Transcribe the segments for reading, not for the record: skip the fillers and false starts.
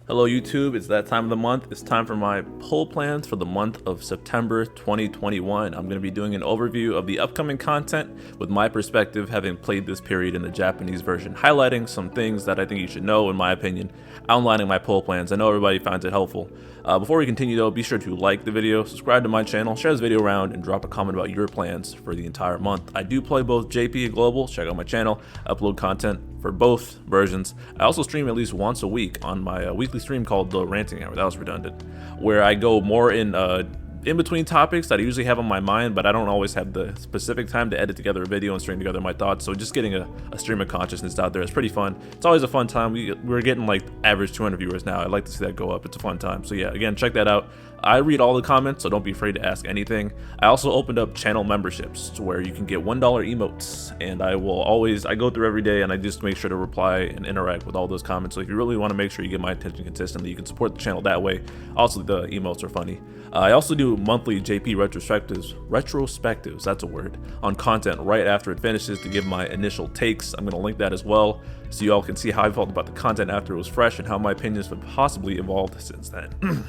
Hello YouTube, it's that time of the month. It's time for my poll plans for the month of September 2021. I'm going to be doing an overview of the upcoming content with my perspective, having played this period in the Japanese version, highlighting some things that I think you should know in my opinion, outlining my poll plans. I know everybody finds it helpful. Before we continue though, be sure to like the video, subscribe to my channel, share this video around, and drop a comment about your plans for the entire month. I do play both JP and Global. Check out my channel, upload content for both versions. I also stream at least once a week on my weekly stream called The Ranting Hour. That was redundant, where I go more in between topics that I usually have on my mind, but I don't always have the specific time to edit together a video and string together my thoughts. So just getting a stream of consciousness out there is pretty fun. It's always a fun time. We're getting like average 200 viewers now. I'd like to see that go up. It's a fun time. So yeah, again, check that out. I read all the comments, so don't be afraid to ask anything. I also opened up channel memberships to where you can get $1 emotes, and I go through every day and I just make sure to reply and interact with all those comments. So if you really want to make sure you get my attention consistently, you can support the channel that way. Also, the emotes are funny. I also do monthly JP retrospectives, that's a word, on content right after it finishes to give my initial takes. I'm going to link that as well, so you all can see how I felt about the content after it was fresh and how my opinions have possibly evolved since then.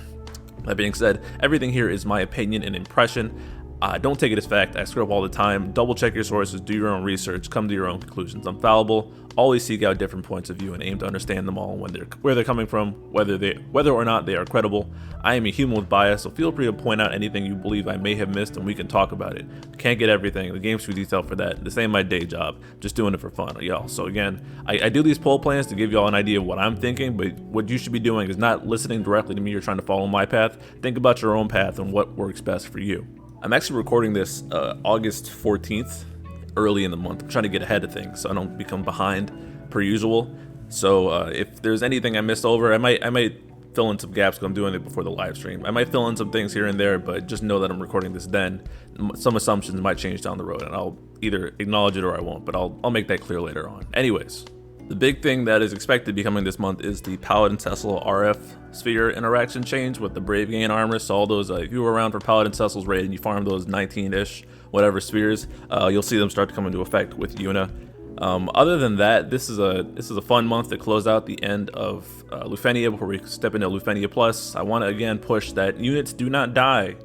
That being said, everything here is my opinion and impression. Don't take it as fact. I screw up all the time. Double check your sources, do your own research, come to your own conclusions. I'm fallible. Always seek out different points of view and aim to understand them all, where they're coming from, whether or not they are credible. I am a human with bias, so feel free to point out anything you believe I may have missed and we can talk about it. Can't get everything. The game's too detailed for that. This ain't my day job. Just doing it for fun, y'all. So again, I do these poll plans to give y'all an idea of what I'm thinking, but what you should be doing is not listening directly to me or trying to follow my path. Think about your own path and what works best for you. I'm actually recording this August 14th, early in the month. I'm trying to get ahead of things so I don't become behind per usual. So if there's anything I missed over, I might fill in some gaps because I'm doing it before the live stream. I might fill in some things here and there, but just know that I'm recording this then. Some assumptions might change down the road, and I'll either acknowledge it or I won't, but I'll make that clear later on. Anyways, the big thing that is expected to be coming this month is the Paladin Cecil RF sphere interaction change with the Brave Gain armor. So all those, if you were around for Paladin Cecil's raid and you farmed those 19-ish whatever spheres, you'll see them start to come into effect with Yuna. Other than that, this is a fun month to close out the end of Lufenia before we step into Lufenia Plus. I want to again push that units do not die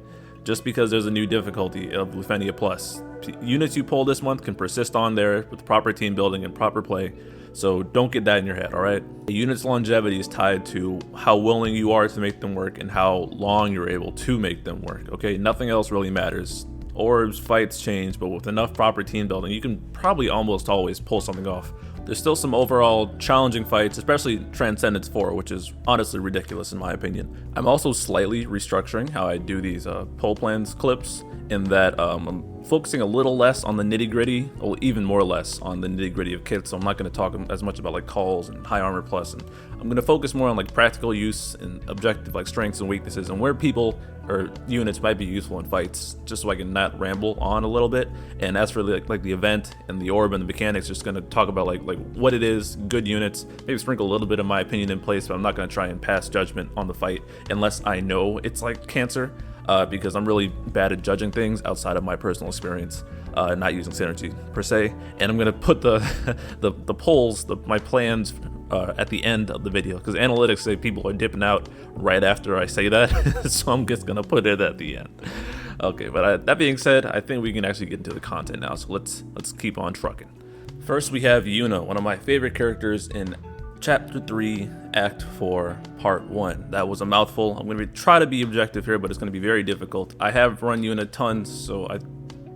just because there's a new difficulty of Lufenia Plus. Units you pull this month can persist on there with proper team building and proper play. So don't get that in your head, all right? A unit's longevity is tied to how willing you are to make them work and how long you're able to make them work, okay? Nothing else really matters. Orbs, fights change, but with enough proper team building, you can probably almost always pull something off. There's still some overall challenging fights, especially Transcendence 4, which is honestly ridiculous in my opinion. I'm also slightly restructuring how I do these poll plans clips in that I'm focusing a little less on the nitty-gritty, or even more less on the nitty-gritty of kits. So I'm not going to talk as much about like calls and high armor plus, and I'm going to focus more on like practical use and objective like strengths and weaknesses and where people or units might be useful in fights, just so I can not ramble on a little bit. And as for like the event and the orb and the mechanics, just going to talk about like what it is, good units, maybe sprinkle a little bit of my opinion in place, but I'm not going to try and pass judgment on the fight unless I know it's like cancer. Because I'm really bad at judging things outside of my personal experience, not using synergy per se. And I'm gonna put the polls, my plans at the end of the video, because analytics say people are dipping out right after I say that, so I'm just gonna put it at the end. Okay, but that being said, I think we can actually get into the content now. So let's keep on trucking. First, we have Yuna, one of my favorite characters in Chapter 3, Act 4, Part 1. That was a mouthful. I'm going to try to be objective here, but it's going to be very difficult. I have run Yuna tons, so I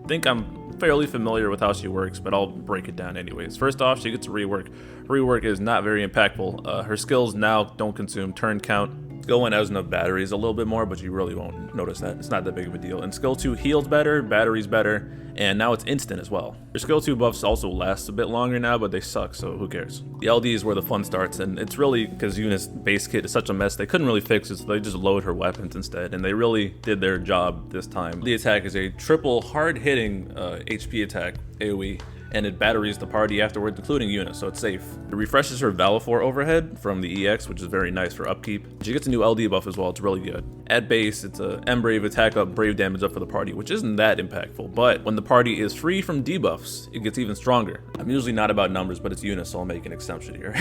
think I'm fairly familiar with how she works, but I'll break it down anyways. First off, she gets a rework. Rework is not very impactful. Her skills now don't consume turn count. Skill 1 has enough batteries a little bit more, but you really won't notice that. It's not that big of a deal. And Skill 2 heals better, batteries better, and now it's instant as well. Your Skill 2 buffs also last a bit longer now, but they suck, so who cares? The LD is where the fun starts, and it's really because Yuna's base kit is such a mess, they couldn't really fix it, so they just load her weapons instead, and they really did their job this time. The attack is a triple hard-hitting HP attack, AoE, and it batteries the party afterwards, including Yuna, so it's safe. It refreshes her Valifor overhead from the EX, which is very nice for upkeep. She gets a new LD buff as well, it's really good. At base, it's a M-Brave attack up, Brave damage up for the party, which isn't that impactful, but when the party is free from debuffs, it gets even stronger. I'm usually not about numbers, but it's Yuna, so I'll make an exception here.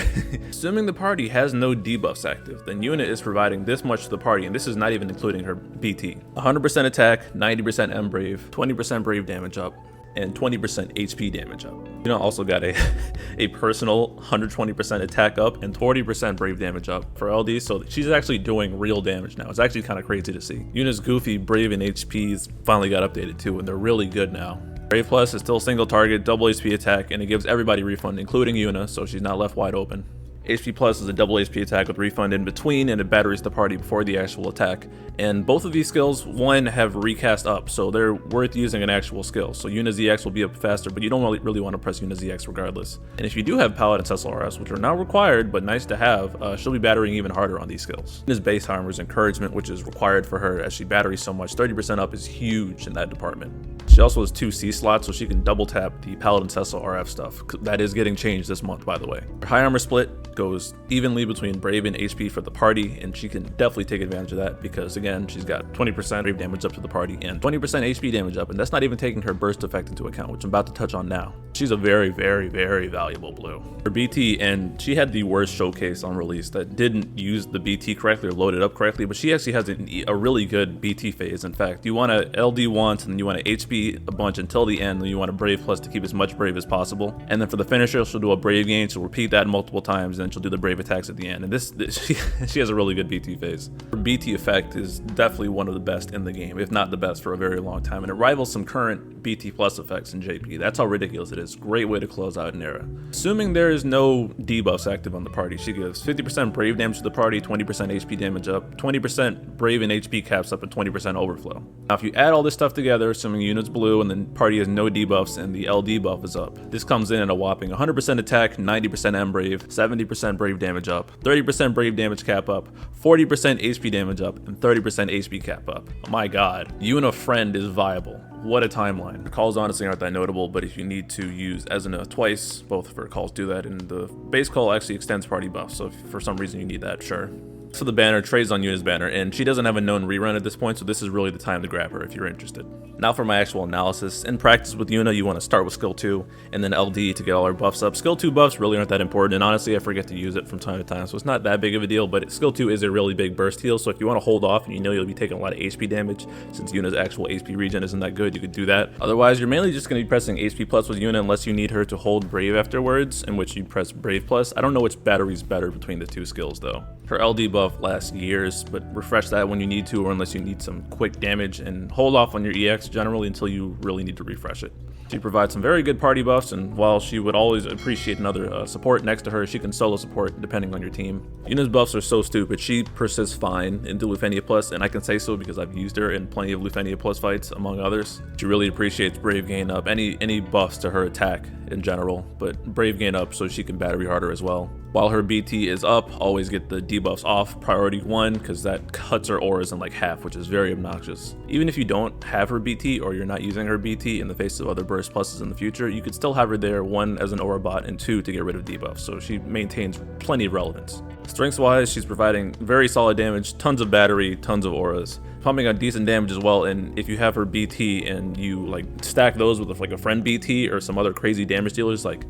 Assuming the party has no debuffs active, then Yuna is providing this much to the party, and this is not even including her BT. 100% attack, 90% M-Brave, 20% Brave damage up, and 20% HP damage up. Yuna also got a personal 120% attack up and 40% Brave damage up for LD, so she's actually doing real damage now. It's actually kind of crazy to see. Yuna's goofy Brave and HPs finally got updated too, and they're really good now. Brave Plus is still single target, double HP attack, and it gives everybody refund, including Yuna, so she's not left wide open. HP Plus is a double HP attack with refund in between, and it batteries the party before the actual attack. And both of these skills, one, have recast up, so they're worth using an actual skill. So Yuna's EX will be up faster, but you don't really want to press Yuna's EX regardless. And if you do have Paladin Cecil RS, which are not required, but nice to have, she'll be battering even harder on these skills. Yuna's base armor is encouragement, which is required for her as she batteries so much. 30% up is huge in that department. She also has 2 C slots, so she can double tap the Paladin Cecil RF stuff. That is getting changed this month, by the way. Her high armor split goes evenly between Brave and HP for the party, and she can definitely take advantage of that because, again, she's got 20% Brave damage up to the party and 20% HP damage up, and that's not even taking her burst effect into account, which I'm about to touch on now. She's a very, very, very valuable blue. Her BT, and she had the worst showcase on release that didn't use the BT correctly or load it up correctly, but she actually has a really good BT phase. In fact, you want to LD once, and then you want to HP a bunch until the end, and you want a Brave Plus to keep as much Brave as possible. And then for the finisher, she'll do a Brave gain, she'll repeat that multiple times, and then she'll do the Brave attacks at the end. And she has a really good BT phase. Her BT effect is definitely one of the best in the game, if not the best for a very long time, and it rivals some current BT Plus effects in JP. That's how ridiculous it is. Great way to close out Nero. Assuming there is no debuffs active on the party, she gives 50% Brave damage to the party, 20% HP damage up, 20% Brave and HP caps up, and 20% overflow. Now if you add all this stuff together, assuming unit's blue and the party has no debuffs and the LD buff is up, this comes in at a whopping 100% attack, 90% M Brave, 70% Brave damage up, 30% Brave damage cap up, 40% HP damage up, and 30% HP cap up. Oh my god, Yuna Friend is viable. What a timeline. The calls honestly aren't that notable, but if you need to use Xande twice, both of her calls do that, and the base call actually extends party buff, so if for some reason you need that, sure. So the banner trades on Yuna's banner, and she doesn't have a known rerun at this point, so this is really the time to grab her if you're interested. Now for my actual analysis. In practice with Yuna, you want to start with skill 2 and then LD to get all her buffs up. Skill 2 buffs really aren't that important, and honestly I forget to use it from time to time, so it's not that big of a deal, but skill 2 is a really big burst heal, so if you want to hold off and you know you'll be taking a lot of HP damage, since Yuna's actual HP regen isn't that good, you could do that. Otherwise, you're mainly just going to be pressing HP Plus with Yuna unless you need her to hold Brave afterwards, in which you press Brave Plus. I don't know which battery's better between the two skills though. Her LD buff lasts years, but refresh that when you need to or unless you need some quick damage, and hold off on your EX generally until you really need to refresh it. She provides some very good party buffs, and while she would always appreciate another support next to her, she can solo support depending on your team. Yuna's buffs are so stupid. She persists fine into Lufenia Plus, and I can say so because I've used her in plenty of Lufenia Plus fights, among others. She really appreciates Brave gain up, any buffs to her attack in general, but Brave gain up so she can battery harder as well. While her BT is up, always get the debuffs off, priority 1, because that cuts her auras in like half, which is very obnoxious. Even if you don't have her BT or you're not using her BT in the face of other burst pluses in the future, you could still have her there, 1 as an aura bot and 2 to get rid of debuffs, so she maintains plenty of relevance. Strengths wise, she's providing very solid damage, tons of battery, tons of auras, pumping out decent damage as well, and if you have her BT and you like stack those with like a friend BT or some other crazy damage dealers like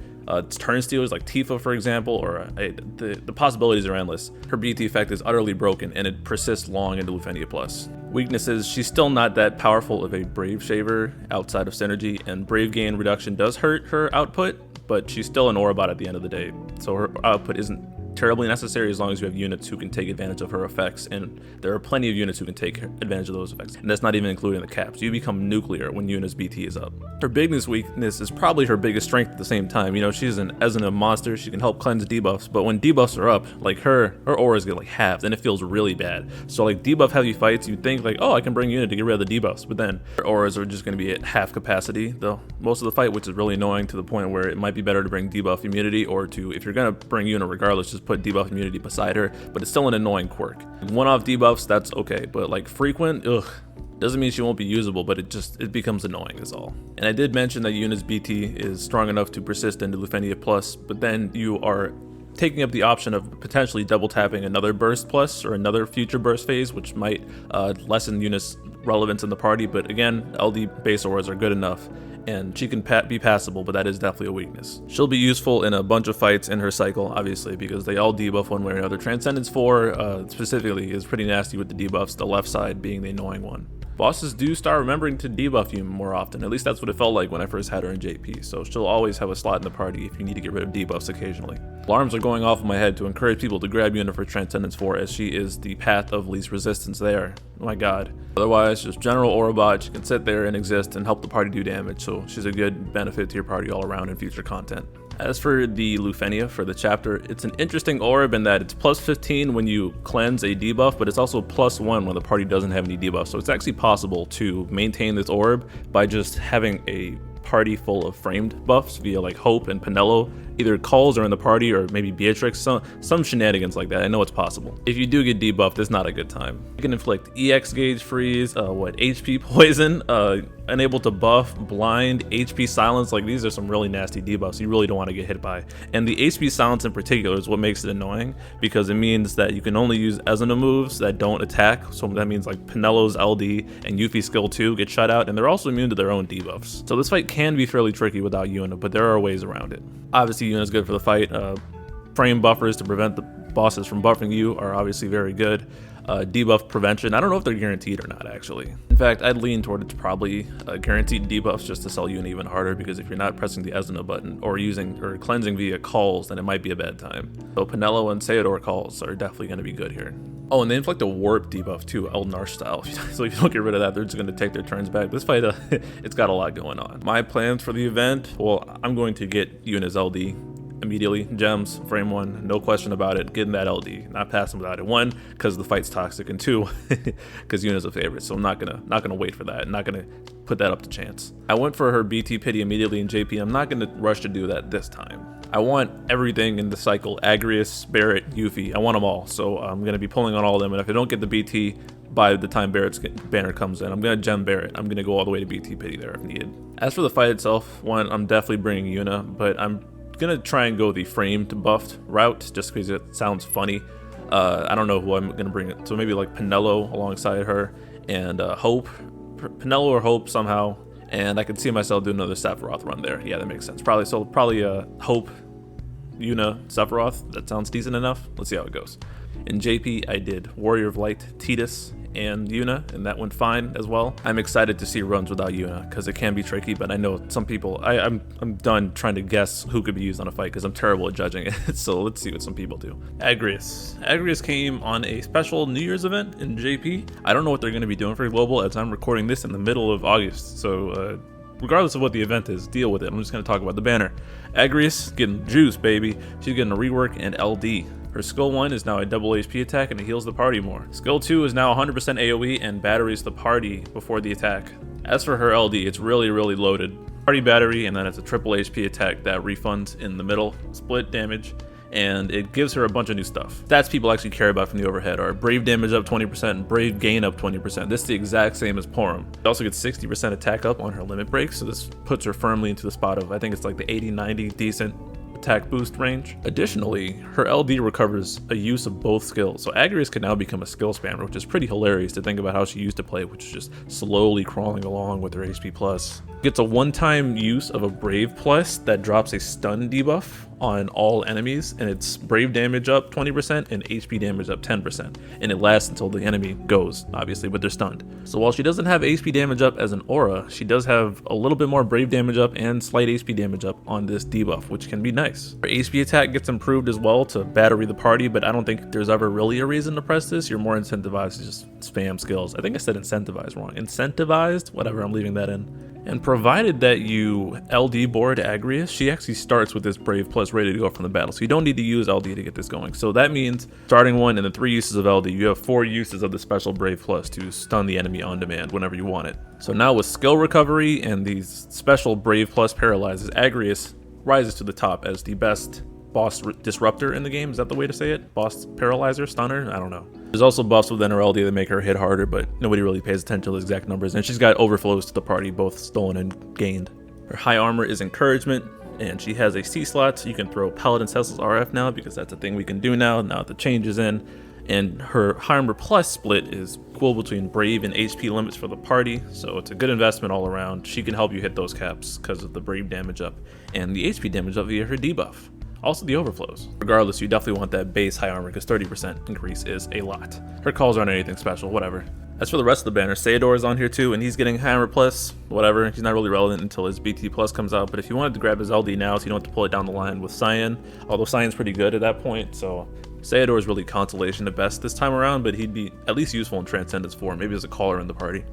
turn stealers like Tifa for example, or the possibilities are endless. Her BT effect is utterly broken and it persists long into Lufenia Plus. Weaknesses, she's still not that powerful of a Brave shaver outside of synergy, and Brave gain reduction does hurt her output, but she's still an aura bot at the end of the day, so her output isn't terribly necessary as long as you have units who can take advantage of her effects, and there are plenty of units who can take advantage of those effects, and that's not even including the caps. You become nuclear when Yuna's BT is up. Her biggest weakness is probably her biggest strength at the same time. You know, she's an Xande monster, she can help cleanse debuffs, but when debuffs are up, like her auras get like halved and it feels really bad. So like debuff heavy fights, you'd think like, oh, I can bring Yuna to get rid of the debuffs, but then her auras are just going to be at half capacity though most of the fight, which is really annoying to the point where it might be better to bring debuff immunity, or to, if you're going to bring Yuna regardless, just put debuff immunity beside her, but it's still an annoying quirk. One-off debuffs, that's okay, but like frequent, ugh. Doesn't mean she won't be usable, but it becomes annoying is all. And I did mention that Yuna's BT is strong enough to persist into Lufenia Plus, but then you are taking up the option of potentially double tapping another burst plus or another future burst phase, which might lessen Yuna's relevance in the party. But again, LD base auras are good enough, and she can be passable, but that is definitely a weakness. She'll be useful in a bunch of fights in her cycle, obviously, because they all debuff one way or another. Transcendence 4 specifically is pretty nasty with the debuffs, the left side being the annoying one. Bosses do start remembering to debuff you more often, at least that's what it felt like when I first had her in JP, so she'll always have a slot in the party if you need to get rid of debuffs occasionally. Alarms are going off in my head to encourage people to grab Yuna for Transcendence 4, as she is the path of least resistance there. Oh my god. Otherwise, just general aura bot, she can sit there and exist and help the party do damage, so she's a good benefit to your party all around in future content. As for the Lufenia for the chapter, it's an interesting orb in that it's plus 15 when you cleanse a debuff, but it's also plus 1 when the party doesn't have any debuffs. So it's actually possible to maintain this orb by just having a party full of framed buffs via like Hope and Penelo. Either calls are in the party, or maybe Beatrix, some shenanigans like that. I know it's possible. If you do get debuffed, it's not a good time. You can inflict EX gauge freeze, HP poison, unable to buff, blind, HP silence. Like, these are some really nasty debuffs you really don't want to get hit by. And the HP silence in particular is what makes it annoying, because it means that you can only use Xande moves that don't attack. So that means like Penelo's LD and Yuffie skill 2 get shut out, and they're also immune to their own debuffs. So this fight can be fairly tricky without Yuna, but there are ways around it. Obviously, Yuna's good for the fight. Frame buffers to prevent the bosses from buffing you are obviously very good. Debuff prevention, I don't know if they're guaranteed or not, actually. In fact, I'd lean toward it's probably guaranteed debuffs just to sell Yuna even harder, because if you're not pressing the Xande button or cleansing via calls, then it might be a bad time. So Penelo and Sayador calls are definitely going to be good here. Oh, and they inflict a warp debuff too, Eldnar style. So if you don't get rid of that, they're just going to take their turns back. This fight, it's got a lot going on. My plans for the event, well, I'm going to get Yuna's LD immediately. Gems, frame 1, no question about it. Getting that LD, not passing without it. 1, because the fight's toxic, and 2, because Yuna's a favorite. So I'm not gonna wait for that. Not gonna put that up to chance. I went for her BT pity immediately in JP. I'm not gonna rush to do that this time. I want everything in the cycle: Agrias, Barret, Yuffie. I want them all. So I'm gonna be pulling on all of them. And if I don't get the BT by the time Barret's banner comes in, I'm gonna gem Barret. I'm gonna go all the way to BT pity there if needed. As for the fight itself, one, I'm definitely bringing Yuna, but I'm gonna try and go the framed buffed route just because it sounds funny. I don't know who I'm gonna bring it, so maybe like Penelo alongside her, and Hope, Penelo or Hope somehow, and I could see myself doing another Sephiroth run there. Yeah, that makes sense. Probably Hope, Yuna, Sephiroth. That sounds decent enough. Let's see how it goes. In JP, I did Warrior of Light, Tidus, and Yuna, and that went fine as well. I'm excited to see runs without Yuna because it can be tricky, but I know some people, I'm done trying to guess who could be used on a fight because I'm terrible at judging it. So let's see what some people do. Agrias came on a special New Year's event in JP. I don't know what they're going to be doing for global, as I'm recording this in the middle of August, so regardless of what the event is, deal with it. I'm just going to talk about the banner. Agrias getting juice, baby. She's getting a rework and LD. Her skill 1 is now a double HP attack and it heals the party more. Skill 2 is now 100% AoE and batteries the party before the attack. As for her LD, it's really loaded. Party battery, and then it's a triple HP attack that refunds in the middle, split damage, and it gives her a bunch of new stuff. Stats people actually care about from the overhead are Brave damage up 20% and Brave gain up 20%. This is the exact same as Porum. She also gets 60% attack up on her limit break, so this puts her firmly into the spot of, I think it's like the 80-90 decent attack boost range. Additionally, her LD recovers a use of both skills, so Agrias can now become a skill spammer, which is pretty hilarious to think about how she used to play, which is just slowly crawling along with her HP plus. Gets a one-time use of a Brave plus that drops a stun debuff on all enemies, and it's Brave damage up 20% and HP damage up 10%, and it lasts until the enemy goes, obviously, but they're stunned. So while she doesn't have HP damage up as an aura, she does have a little bit more Brave damage up and slight HP damage up on this debuff, which can be nice. Her HP attack gets improved as well to battery the party, but I don't think there's ever really a reason to press this. You're more incentivized to just spam skills. I think I said incentivized wrong. Incentivized? Whatever, I'm leaving that in. And provided that you LD board Agrias, she actually starts with this Brave plus ready to go from the battle. So you don't need to use LD to get this going. So that means starting one and then 3 uses of LD, you have 4 uses of the special Brave plus to stun the enemy on demand whenever you want it. So now with skill recovery and these special Brave plus paralyzes, Agrias rises to the top as the best boss disruptor in the game. Is that the way to say it? Boss paralyzer, stunner? I don't know. There's also buffs with Nero LD that make her hit harder, but nobody really pays attention to the exact numbers. And she's got overflows to the party, both stolen and gained. Her high armor is encouragement, and she has a C slot, so you can throw Paladin Cecil's RF now, because that's a thing we can do now that the change is in. And her high armor plus split is equal between Brave and HP limits for the party, so it's a good investment all around. She can help you hit those caps because of the Brave damage up and the HP damage up via her debuff. Also the overflows. Regardless, you definitely want that base high armor because 30% increase is a lot. Her calls aren't anything special, whatever. As for the rest of the banner, Sayador is on here too, and he's getting high armor plus, whatever. He's not really relevant until his BT plus comes out, but if you wanted to grab his LD now so you don't have to pull it down the line with Ciaran, although Ciaran's pretty good at that point, so Sayador is really consolation at best this time around, but he'd be at least useful in Transcendence 4, maybe as a caller in the party.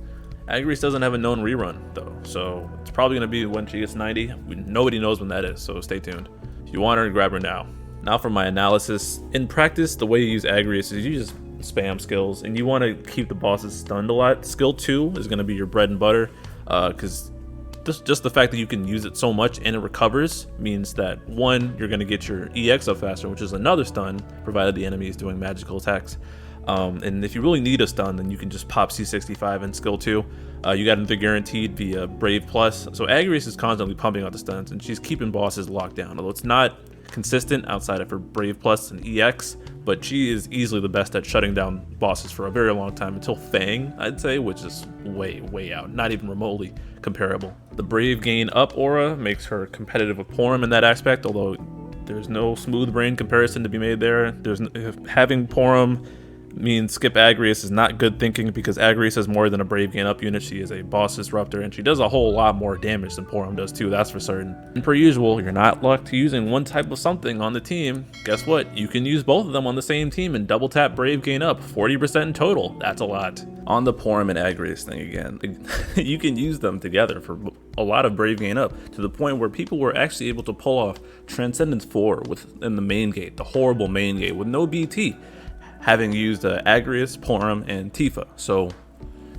Agrias doesn't have a known rerun though, so it's probably going to be when she gets 90. Nobody knows when that is, so stay tuned. If you want her, grab her now. Now for my analysis. In practice, the way you use Agrias is you just spam skills, and you want to keep the bosses stunned a lot. Skill 2 is going to be your bread and butter, because just the fact that you can use it so much and it recovers means that 1, you're going to get your EX up faster, which is another stun, provided the enemy is doing magical attacks. And if you really need a stun, then you can just pop C65 in skill 2. You got another guaranteed via Brave Plus. So Agrias is constantly pumping out the stuns, and she's keeping bosses locked down. Although it's not consistent outside of her Brave Plus and EX, but she is easily the best at shutting down bosses for a very long time, until Fang, I'd say, which is way out, not even remotely comparable. The Brave gain up aura makes her competitive with Porum in that aspect, although there's no smooth brain comparison to be made there. Having Porum means skip Agrias is not good thinking, because Agrias is more than a Brave gain up unit. She is a boss disruptor, and she does a whole lot more damage than Porum does too, that's for certain. And per usual, you're not locked to using one type of something on the team. Guess what? You can use both of them on the same team and double tap Brave gain up, 40% in total. That's a lot. On the Porum and Agrias thing again, you can use them together for a lot of Brave gain up, to the point where people were actually able to pull off Transcendence 4 in the main gate, the horrible main gate, with no BT, having used Agrias, Porum, and Tifa. So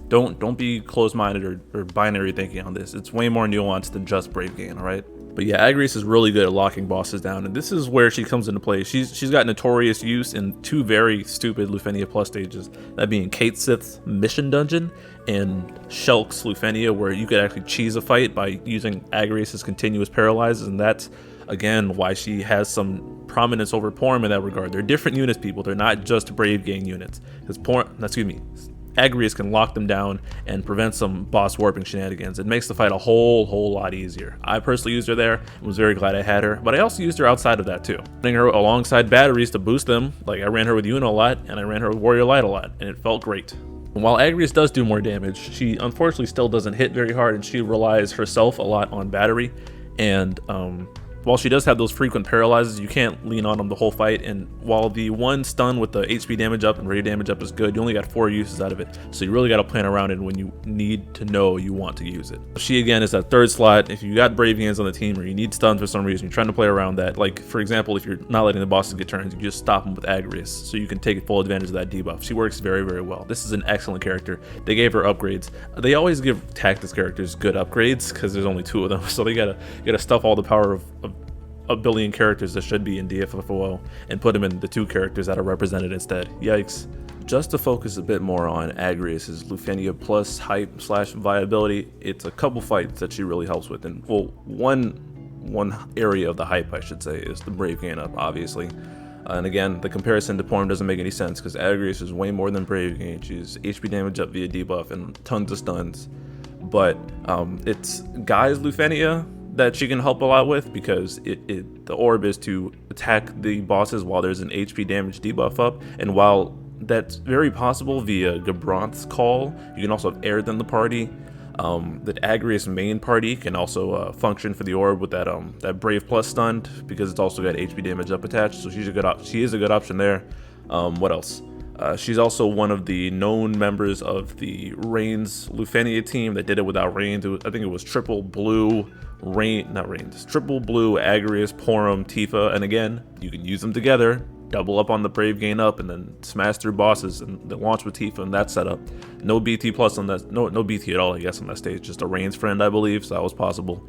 don't be closed-minded or binary thinking on this. It's way more nuanced than just Brave gain, all right? But yeah, Agrias is really good at locking bosses down, and this is where she comes into play. She's got notorious use in 2 very stupid Lufenia Plus stages, that being Kate Sith's Mission Dungeon and Shulk's Lufenia, where you could actually cheese a fight by using Agrias' continuous paralyzes, and that's again why she has some prominence over Porum in that regard. They're different units, people. They're not just Brave gain units, because Agrias can lock them down and prevent some boss warping shenanigans. It makes the fight a whole lot easier. I personally used her there and was very glad I had her, but I also used her outside of that too, running her alongside batteries to boost them. Like, I ran her with Yuna a lot, and I ran her with Warrior Light a lot, and it felt great. And while Agrias does do more damage, she unfortunately still doesn't hit very hard, and she relies herself a lot on battery. And while she does have those frequent paralyzes, you can't lean on them the whole fight. And while the one stun with the HP damage up and radio damage up is good, you only got 4 uses out of it, so you really got to plan around it when you need to know you want to use it. She again is that 3rd slot. If you got Brave gains on the team, or you need stuns for some reason, you're trying to play around that. Like, for example, if you're not letting the bosses get turns, you just stop them with Agrias, so you can take full advantage of that debuff. She works very well. This is an excellent character. They gave her upgrades. They always give Tactics characters good upgrades because there's only 2 of them, so they gotta stuff all the power of a billion characters that should be in DFFOO and put them in the 2 characters that are represented instead. Yikes. Just to focus a bit more on Agrias' Lufenia Plus hype / viability, it's a couple fights that she really helps with. And well, one area of the hype, I should say, is the Brave gain up, obviously. And again, the comparison to Porum doesn't make any sense, because Agrias is way more than Brave gain. She's HP damage up via debuff and tons of stuns. But it's Guy's Lufenia that she can help a lot with, because the orb is to attack the bosses while there's an HP damage debuff up, and while that's very possible via Gabronth's call, you can also have Airth in the party. That Agrias main party can also function for the orb with that Brave Plus stunned, because it's also got HP damage up attached, so she is a good option there. What else? She's also one of the known members of the Reigns Lufenia team that did it without Reigns. I think it was triple blue, triple blue, Agrias, Porum, Tifa, and again, you can use them together, double up on the Brave gain up, and then smash through bosses and launch with Tifa in that setup. No BT plus on that, no BT at all, I guess, on that stage. Just a Reigns friend, I believe, so that was possible.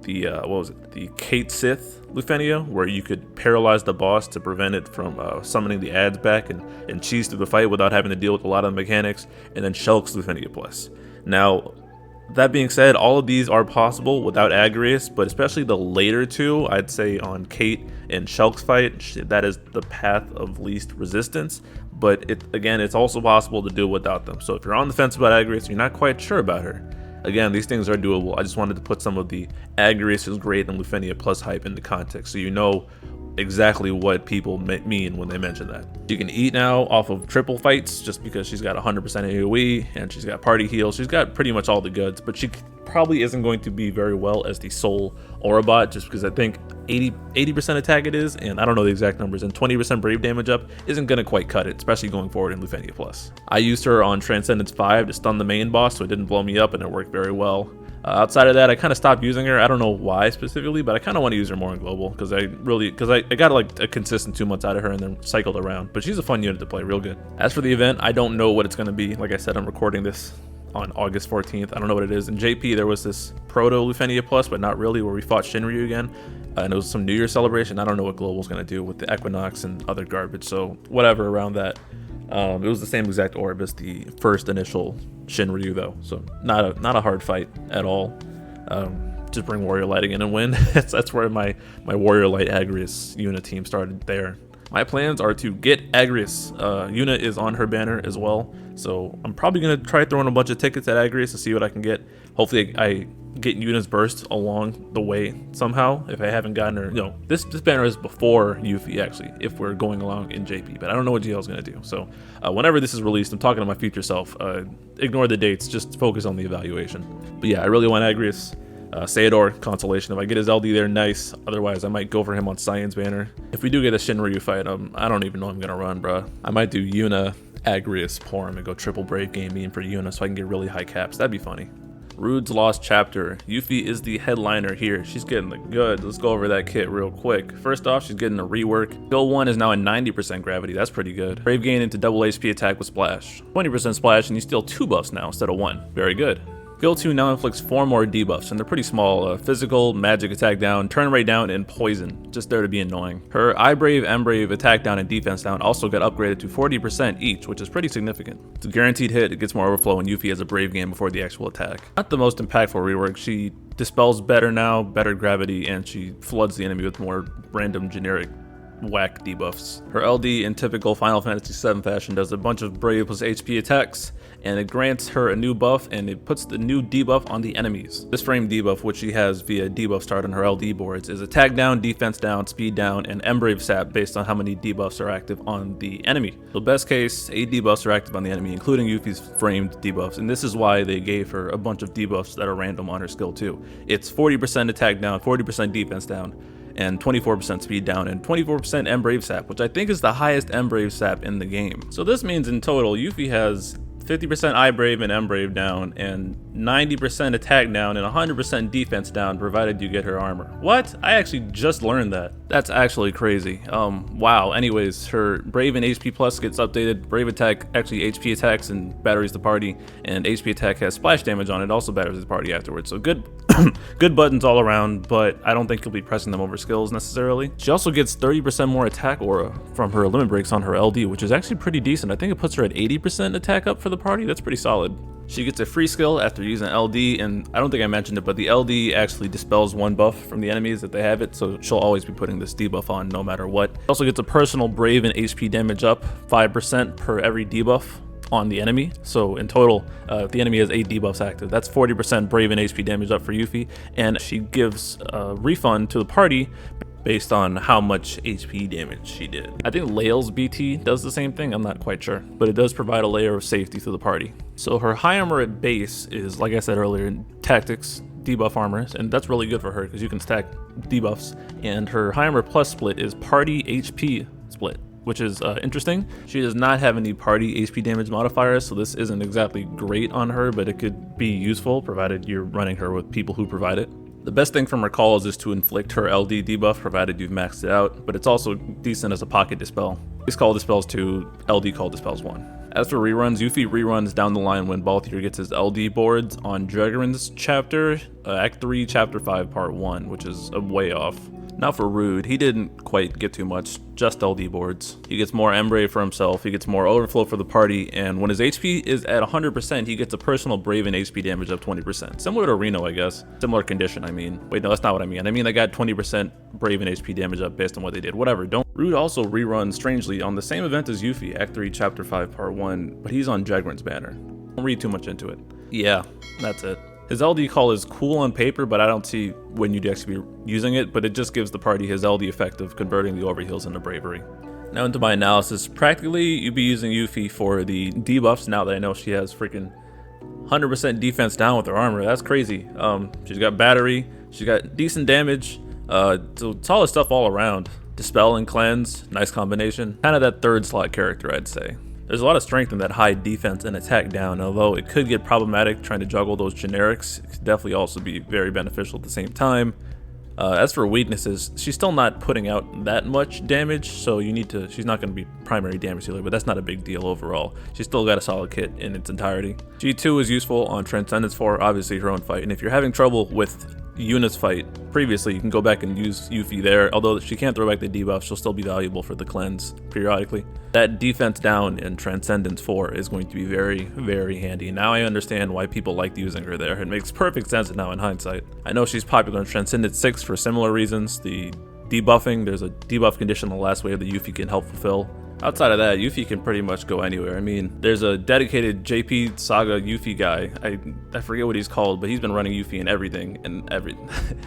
the what was it? The Kate Sith Lufenia, where you could paralyze the boss to prevent it from summoning the ads back and cheese through the fight without having to deal with a lot of the mechanics, and then Shulk's Lufenia Plus. Now, that being said, all of these are possible without Agrias, but especially the later two, I'd say on Kate and Shulk's fight, that is the path of least resistance. But again, it's also possible to do without them. So if you're on the fence about Agrias and you're not quite sure about her, again, these things are doable. I just wanted to put some of the Agrias is great and Lufenia Plus hype into context so you know exactly what people mean when they mention that. You can eat now off of triple fights just because she's got 100% AoE and she's got party heal. She's got pretty much all the goods, but she probably isn't going to be very well as the sole aura bot just because I think 80% attack it is, and I don't know the exact numbers, and 20% brave damage up isn't going to quite cut it, especially going forward in Lufenia Plus. I used her on Transcendence 5 to stun the main boss so it didn't blow me up, and it worked very well. Outside of that, I kind of stopped using her. I don't know why specifically, but I kind of want to use her more in global because I got like a consistent 2 months out of her and then cycled around. But she's a fun unit to play, real good. As for the event, I don't know what it's going to be. Like I said, I'm recording this on August 14th. I don't know what it is. In JP, there was this Proto Lufenia Plus, but not really, where we fought Shinryu again. And it was some New Year celebration. I don't know what global's going to do with the Equinox and other garbage. So whatever around that. It was the same exact orb as the first initial Shinryu though, so not a hard fight at all. Just bring Warrior Lighting in and win. that's where my Warrior Light Agrias Yuna team started there. My plans are to get Agrias. Yuna is on her banner as well, so I'm probably gonna try throwing a bunch of tickets at Agrias to see what I can get. Hopefully I get Yuna's burst along the way somehow. If I haven't gotten her, this banner is before Yuffie actually, if we're going along in JP, but I don't know what GL is gonna do. So whenever this is released, I'm talking to my future self. Ignore the dates, just focus on the evaluation. But yeah, I really want Agrias. Sayador, Consolation. If I get his LD there, nice. Otherwise, I might go for him on Science banner. If we do get a Shinryu fight, I don't even know I'm gonna run, bruh. I might do Yuna, Agrias, Porum, and go triple Brave game in for Yuna so I can get really high caps. That'd be funny. Rude's Lost Chapter. Yuffie is the headliner here. She's getting the goods. Let's go over that kit real quick. First off, she's getting a rework. Skill 1 is now at 90% gravity. That's pretty good. Brave gain into double HP attack with splash. 20% splash, and you steal 2 buffs now instead of 1. Very good. Skill 2 now inflicts 4 more debuffs, and they're pretty small. Physical, magic attack down, turn rate down, and poison. Just there to be annoying. Her I Brave, M Brave, attack down, and defense down also got upgraded to 40% each, which is pretty significant. It's a guaranteed hit, it gets more overflow, and Yuffie has a Brave game before the actual attack. Not the most impactful rework. She dispels better now, better gravity, and she floods the enemy with more random generic whack debuffs. Her LD in typical Final Fantasy VII fashion does a bunch of Brave plus HP attacks, and it grants her a new buff, and it puts the new debuff on the enemies. This frame debuff, which she has via debuff start on her LD boards, is attack down, defense down, speed down, and M-Brave sap based on how many debuffs are active on the enemy. So best case, 8 debuffs are active on the enemy, including Yuffie's framed debuffs, and this is why they gave her a bunch of debuffs that are random on her skill too. It's 40% attack down, 40% defense down, and 24% speed down, and 24% M-Brave sap, which I think is the highest M-Brave sap in the game. So this means in total, Yuffie has 50% I Brave and M Brave down, and 90% attack down, and 100% defense down, provided you get her armor. What? I actually just learned that. That's actually crazy. Wow. Anyways, her Brave and HP Plus gets updated. Brave attack actually HP attacks and batteries the party, and HP attack has splash damage on it, also batteries the party afterwards. So good, good buttons all around, but I don't think you'll be pressing them over skills necessarily. She also gets 30% more attack aura from her limit breaks on her LD, which is actually pretty decent. I think it puts her at 80% attack up for the party. That's pretty solid. She gets a free skill after using LD, and I don't think I mentioned it, but the LD actually dispels 1 buff from the enemies if they have it, so she'll always be putting this debuff on no matter what. She also gets a personal Brave and HP damage up 5% per every debuff on the enemy. So in total, if the enemy has 8 debuffs active, that's 40% Brave and HP damage up for Yuffie, and she gives a refund to the party based on how much HP damage she did. I think Zell LD BT does the same thing, I'm not quite sure, but it does provide a layer of safety to the party. So her high armor at base is, like I said earlier, tactics, debuff armors, and that's really good for her because you can stack debuffs, and her high armor plus split is party HP split, which is interesting. She does not have any party HP damage modifiers, so this isn't exactly great on her, but it could be useful provided you're running her with people who provide it. The best thing from her calls is to inflict her LD debuff provided you've maxed it out, but it's also decent as a pocket dispel. Base call dispels 2, LD call dispels 1. As for reruns, Yuffie reruns down the line when Balthier gets his LD boards on Ciaran's chapter, Act 3, Chapter 5, Part 1, which is way off. Now for Rude, he didn't quite get too much, just LD boards. He gets more Embrave for himself, he gets more Overflow for the party, and when his HP is at 100%, he gets a personal Brave and HP damage of 20%. Similar to Reno, I guess. Similar condition, I mean. Wait, no, that's not what I mean. I mean they got 20% Brave and HP damage up based on what they did. Whatever, don't. Rude also reruns, strangely, on the same event as Yuffie, Act 3, Chapter 5, Part 1, but he's on Ciaran's banner. Don't read too much into it. Yeah, that's it. His LD call is cool on paper, but I don't see when you'd actually be using it, but it just gives the party his LD effect of converting the overheals into bravery. Now into my analysis. Practically, you'd be using Yuffie for the debuffs now that I know she has freaking 100% defense down with her armor. That's crazy. She's got battery, she's got decent damage, so solid stuff all around. Dispel and cleanse, nice combination. Kind of that third slot character, I'd say. There's a lot of strength in that high defense and attack down, although it could get problematic trying to juggle those generics. It could definitely also be very beneficial at the same time. As for weaknesses, she's still not putting out that much damage, so she's not going to be primary damage dealer, but that's not a big deal overall. She's still got a solid kit in its entirety. G2 is useful on Transcendence 4, obviously her own fight, and if you're having trouble with Yuna's fight previously, you can go back and use Yuffie there. Although she can't throw back the debuff, she'll still be valuable for the cleanse periodically. That defense down in Transcendence 4 is going to be very, very handy. Now I understand why people liked using her there. It makes perfect sense now in hindsight. I know she's popular in Transcendence 6 for similar reasons. The debuffing, there's a debuff condition in the last wave that Yuffie can help fulfill. Outside of that, Yuffie can pretty much go anywhere. I mean, there's a dedicated JP Saga Yuffie guy. I forget what he's called, but he's been running Yuffie in everything.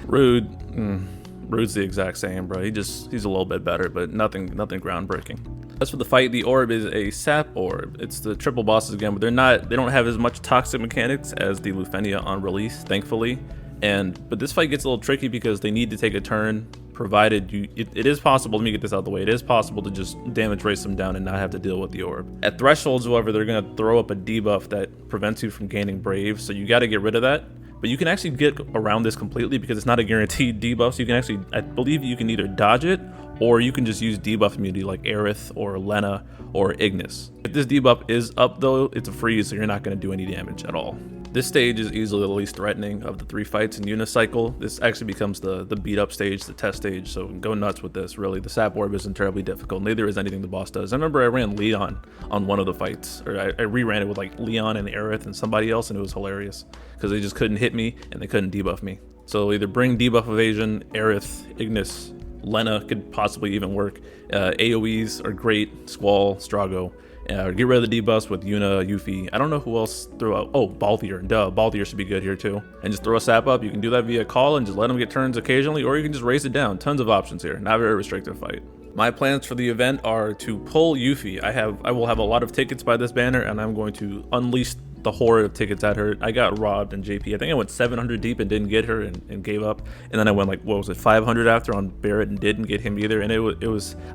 Rude's the exact same, bro. He's a little bit better, but nothing groundbreaking. As for the fight, the orb is a sap orb. It's the triple bosses again, but they don't have as much toxic mechanics as the Lufenia on release, thankfully. But this fight gets a little tricky because they need to take a turn, provided it is possible, let me get this out of the way, it is possible to just damage race them down and not have to deal with the orb. At thresholds, however, they're going to throw up a debuff that prevents you from gaining brave, so you got to get rid of that. But you can actually get around this completely because it's not a guaranteed debuff, so you can actually, I believe you can either dodge it, or you can just use debuff immunity like Aerith or Lena or Ignis. If this debuff is up though, it's a freeze, so you're not going to do any damage at all. This stage is easily the least threatening of the 3 fights in Unicycle. This actually becomes the beat up stage, the test stage, so go nuts with this, really. The sap orb isn't terribly difficult, neither is anything the boss does. I remember I ran Leon on one of the fights, or I re-ran it with like Leon and Aerith and somebody else, and it was hilarious, because they just couldn't hit me and they couldn't debuff me. So either bring debuff evasion, Aerith, Ignis, Lena could possibly even work. AoEs are great, Squall, Strago. Get rid of the debuffs with Yuna, Yuffie. I don't know who else threw out. Oh, Balthier. Duh, Balthier should be good here too. And just throw a sap up. You can do that via call and just let them get turns occasionally, or you can just race it down. Tons of options here. Not a very restrictive fight. My plans for the event are to pull Yuffie. I will have a lot of tickets by this banner, and I'm going to unleash the horde of tickets at her. I got robbed in JP. I think I went 700 deep and didn't get her and gave up. And then I went like, what was it, 500 after on Barret and didn't get him either. And I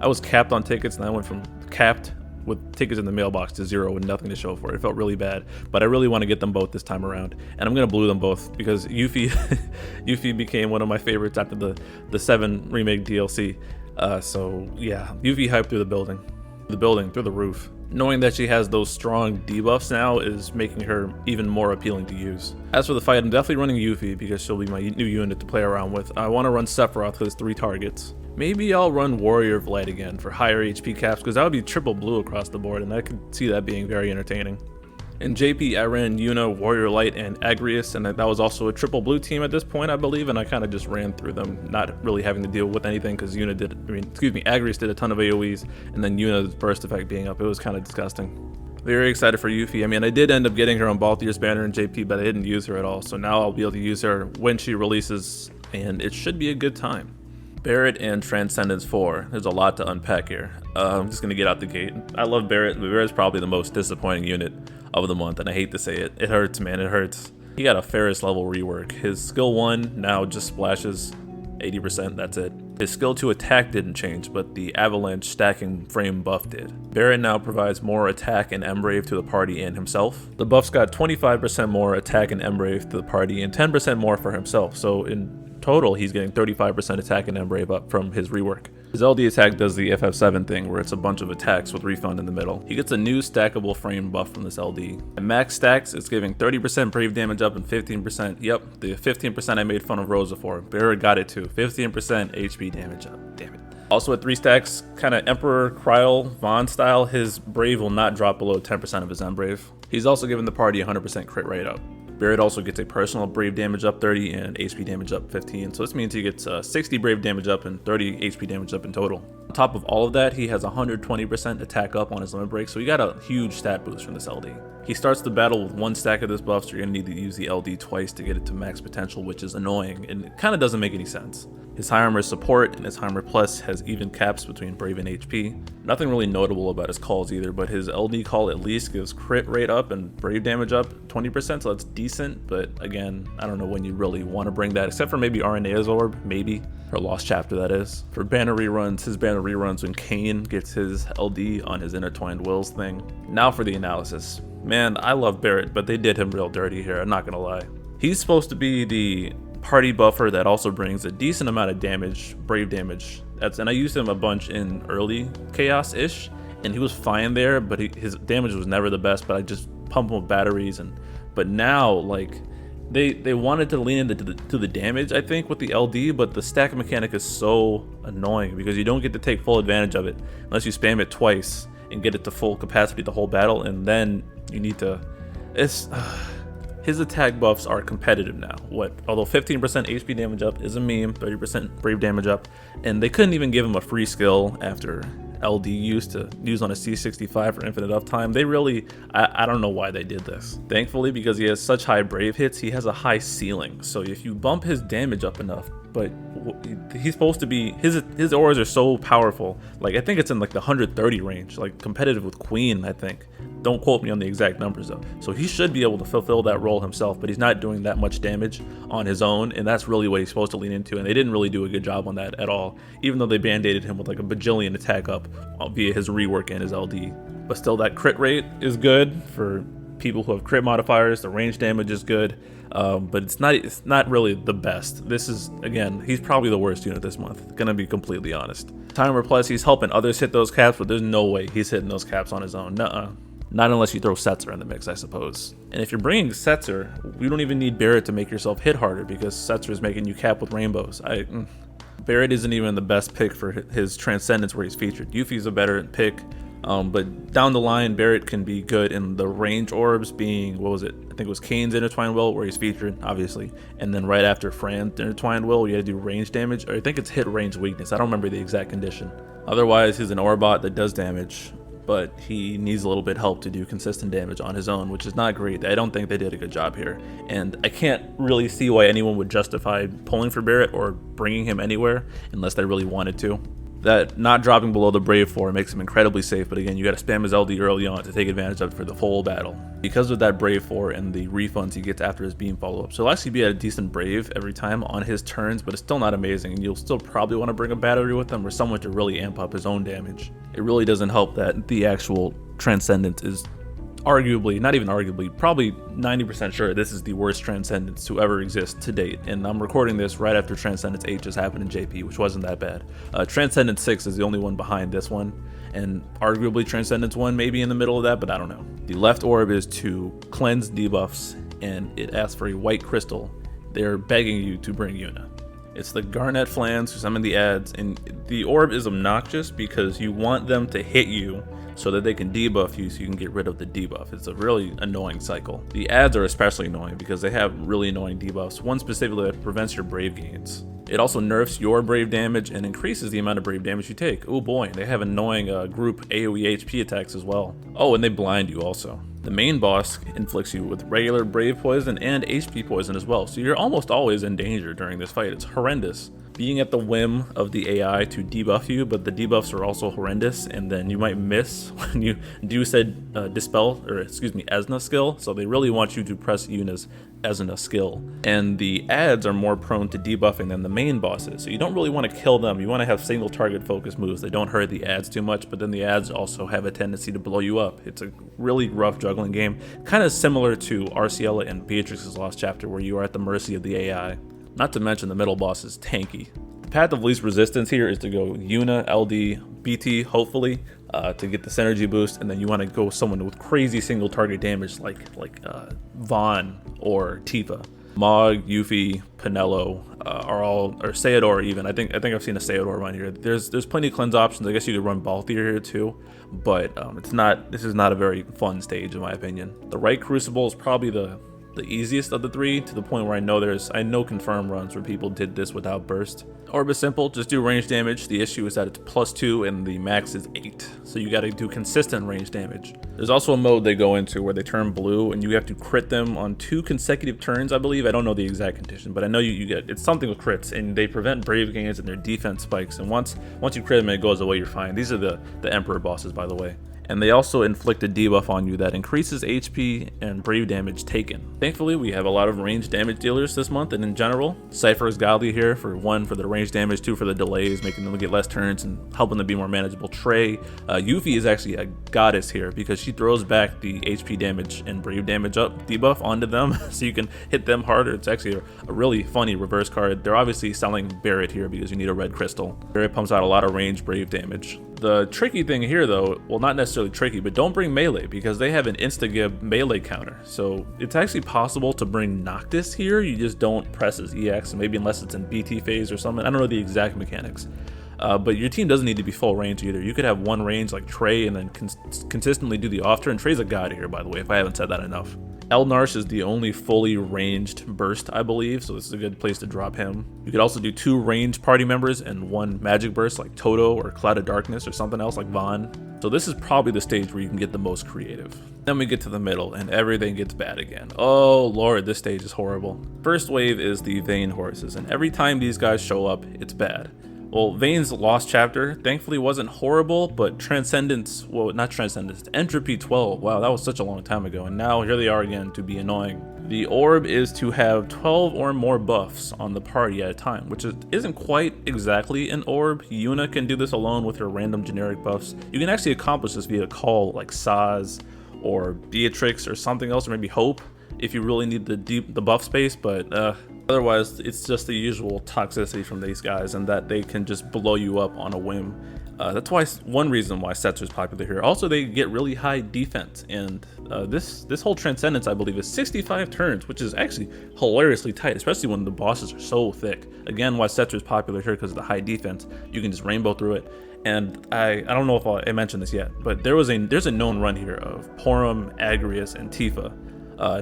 was capped on tickets, and I went from capped with tickets in the mailbox to 0 with nothing to show for it. It felt really bad, but I really want to get them both this time around, and I'm gonna blue them both because Yuffie became one of my favorites after the 7 remake DLC. So yeah, Yuffie hyped through through the roof. Knowing that she has those strong debuffs now is making her even more appealing to use. As for the fight, I'm definitely running Yuffie because she'll be my new unit to play around with. I want to run Sephiroth because 3 targets. Maybe I'll run Warrior of Light again for higher HP caps because that would be triple blue across the board, and I could see that being very entertaining. In JP, I ran Yuna, Warrior Light, and Agrias, and that was also a triple blue team at this point, I believe, and I kind of just ran through them, not really having to deal with anything because Agrias did a ton of AoEs, and then Yuna's burst effect being up. It was kind of disgusting. Very excited for Yuffie. I mean, I did end up getting her on Balthier's banner in JP, but I didn't use her at all, so now I'll be able to use her when she releases, and it should be a good time. Barret and Transcendence 4. There's a lot to unpack here. I'm just going to get out the gate. I love Barret, but Barret's probably the most disappointing unit of the month, and I hate to say it. It hurts, man, it hurts. He got a Ferris level rework. His skill 1 now just splashes 80%, that's it. His skill 2 attack didn't change, but the avalanche stacking frame buff did. Barret now provides more attack and Embrave to the party and himself. The buff's got 25% more attack and Embrave to the party and 10% more for himself, so in total, he's getting 35% attack and brave up from his rework. His LD attack does the FF7 thing, where it's a bunch of attacks with refund in the middle. He gets a new stackable frame buff from this LD. At max stacks, it's giving 30% brave damage up and 15%, yep, the 15% I made fun of Rosa for. Barret got it too, 15% HP damage up, damn it. Also at 3 stacks, kind of Emperor Kryl Vaughn style, his brave will not drop below 10% of his brave. He's also given the party 100% crit rate up. Barret also gets a personal brave damage up 30 and HP damage up 15, so this means he gets 60 brave damage up and 30 HP damage up in total. On top of all of that, he has 120% attack up on his limit break, so he got a huge stat boost from this LD. He starts the battle with 1 stack of this buff, so you're going to need to use the LD twice to get it to max potential, which is annoying, and it kind of doesn't make any sense. His high armor support and his high armor plus has even caps between brave and HP. Nothing really notable about his calls either, but his LD call at least gives crit rate up and brave damage up 20%, so that's decent, but again, I don't know when you really want to bring that, except for maybe Arenea's Orb, maybe, or Lost Chapter that is. For banner reruns, his banner reruns when Kayn gets his LD on his Intertwined Wills thing. Now for the analysis. Man, I love Barret, but they did him real dirty here, I'm not gonna lie. He's supposed to be the party buffer that also brings a decent amount of damage, brave damage. And I used him a bunch in early chaos-ish, and he was fine there, but his damage was never the best, but I just pump him with batteries. But now, like, they wanted to lean into the damage, I think, with the LD, but the stack mechanic is so annoying because you don't get to take full advantage of it unless you spam it twice and get it to full capacity the whole battle, and then you need to... His attack buffs are competitive now. Although 15% HP damage up is a meme, 30% brave damage up, and they couldn't even give him a free skill after LD used to use on a C65 for infinite uptime. They really, I don't know why they did this. Thankfully, because he has such high brave hits, he has a high ceiling. So if you bump his damage up enough, but he's supposed to be, his auras are so powerful. Like, I think it's in like the 130 range, like competitive with Queen, I think. Don't quote me on the exact numbers though. So he should be able to fulfill that role himself, but he's not doing that much damage on his own, and that's really what he's supposed to lean into, and they didn't really do a good job on that at all, even though they band-aided him with like a bajillion attack up via his rework and his LD. But still, that crit rate is good for people who have crit modifiers. The range damage is good, but it's not really the best. This is, again, he's probably the worst unit this month, gonna be completely honest. Timer plus, he's helping others hit those caps, but there's no way he's hitting those caps on his own. Nuh-uh. Not unless you throw Setzer in the mix, I suppose. And if you're bringing Setzer, you don't even need Barret to make yourself hit harder, because Setzer is making you cap with rainbows. Barret isn't even the best pick for his Transcendence where he's featured. Yuffie's a better pick, but down the line, Barret can be good in the range orbs being, what was it? I think it was Kayn's Intertwined Will where he's featured, obviously. And then right after Fran's Intertwined Will, you had to do range damage, or I think it's hit range weakness. I don't remember the exact condition. Otherwise, he's an Orbot that does damage, but he needs a little bit help to do consistent damage on his own, which is not great. I don't think they did a good job here, and I can't really see why anyone would justify pulling for Barret or bringing him anywhere unless they really wanted to. That not dropping below the Brave 4 makes him incredibly safe, but again, you gotta spam his LD early on to take advantage of it for the full battle. Because of that Brave 4 and the refunds he gets after his beam follow-up, so he'll actually be at a decent Brave every time on his turns, but it's still not amazing, and you'll still probably want to bring a battery with him or someone to really amp up his own damage. It really doesn't help that the actual Transcendence is arguably, not even arguably, probably 90% sure this is the worst Transcendence to ever exist to date, and I'm recording this right after Transcendence 8 just happened in JP, which wasn't that bad. Transcendence 6 is the only one behind this one, and arguably Transcendence 1 maybe in the middle of that, but I don't know. The left orb is to cleanse debuffs, and it asks for a white crystal. They're begging you to bring Yuna. It's the Garnet Flans who summon the ads, and the orb is obnoxious because you want them to hit you so that they can debuff you so you can get rid of the debuff. It's a really annoying cycle. The ads are especially annoying because they have really annoying debuffs, one specifically that prevents your brave gains. It also nerfs your brave damage and increases the amount of brave damage you take. Oh boy, they have annoying group AoE HP attacks as well. Oh, and they blind you also. The main boss inflicts you with regular brave poison and HP poison as well, so you're almost always in danger during this fight. It's horrendous. Being at the whim of the AI to debuff you, but the debuffs are also horrendous, and then you might miss when you do said dispel, or excuse me, Esna skill, so they really want you to press Yuna's Esna skill. And the ads are more prone to debuffing than the main bosses, so you don't really want to kill them. You want to have single target focus moves that don't hurt the ads too much, but then the ads also have a tendency to blow you up. It's a really rough juggling game, kind of similar to Arciela and Beatrix's Lost Chapter, where you are at the mercy of the AI. Not to mention the middle boss is tanky. The path of least resistance here is to go Yuna LD BT, hopefully, to get the synergy boost, and then you want to go someone with crazy single target damage like Vaughn or Tifa. Mog, Yuffie, Pinello are all, or Sayador even. I think I've seen a Sayador run here. There's plenty of cleanse options. I guess you could run Balthier here too, but this is not a very fun stage in my opinion. The right Crucible is probably the easiest of the three, to the point where I know confirmed runs where people did this without burst. Orb is simple, just do range damage. The issue is that it's +2 and the max is 8, so you got to do consistent range damage. There's also a mode they go into where they turn blue and you have to crit them on 2 consecutive turns, I believe. I don't know the exact condition, but I know you get, it's something with crits, and they prevent brave gains and their defense spikes, and once you crit them and it goes away, you're fine. These are the Emperor bosses, by the way. And they also inflict a debuff on you that increases HP and brave damage taken. Thankfully, we have a lot of range damage dealers this month, and in general, Cypher is godly here for 1 for the range damage, 2 for the delays, making them get less turns and helping them be more manageable. Trey, Yuffie is actually a goddess here because she throws back the HP damage and brave damage up debuff onto them, so you can hit them harder. It's actually a really funny reverse card. They're obviously selling Barret here because you need a red crystal. Barret pumps out a lot of range brave damage. The tricky thing here though, well, not necessarily tricky, but don't bring melee because they have an insta-gib melee counter. So it's actually possible to bring Noctis here, you just don't press his EX, maybe unless it's in BT phase or something. I don't know the exact mechanics. But your team doesn't need to be full range either. You could have one range like Trey and then consistently do the off turn. Trey's a god here, by the way, if I haven't said that enough. Elnarsh is the only fully ranged burst, I believe, so this is a good place to drop him. You could also do 2 ranged party members and 1 magic burst like Toto or Cloud of Darkness or something else like Vaughn. So this is probably the stage where you can get the most creative. Then we get to the middle and everything gets bad again. Oh lord, this stage is horrible. First wave is the Vayne horses, and every time these guys show up, it's bad. Well, Vayne's Lost Chapter thankfully wasn't horrible, but Transcendence, well, not Transcendence, Entropy 12, wow, that was such a long time ago, and now here they are again to be annoying. The orb is to have 12 or more buffs on the party at a time, which isn't quite exactly an orb. Yuna can do this alone with her random generic buffs. You can actually accomplish this via call like Saz or Beatrix or something else, or maybe Hope, if you really need the buff space, but otherwise it's just the usual toxicity from these guys and that they can just blow you up on a whim. That's why one reason why Setzer is popular here. Also, they get really high defense, and this whole Transcendence, I believe, is 65 turns, which is actually hilariously tight, especially when the bosses are so thick. Again, why Setzer is popular here because of the high defense. You can just rainbow through it. And I don't know if I mentioned this yet, but there's a known run here of Porum, Agrias, and Tifa.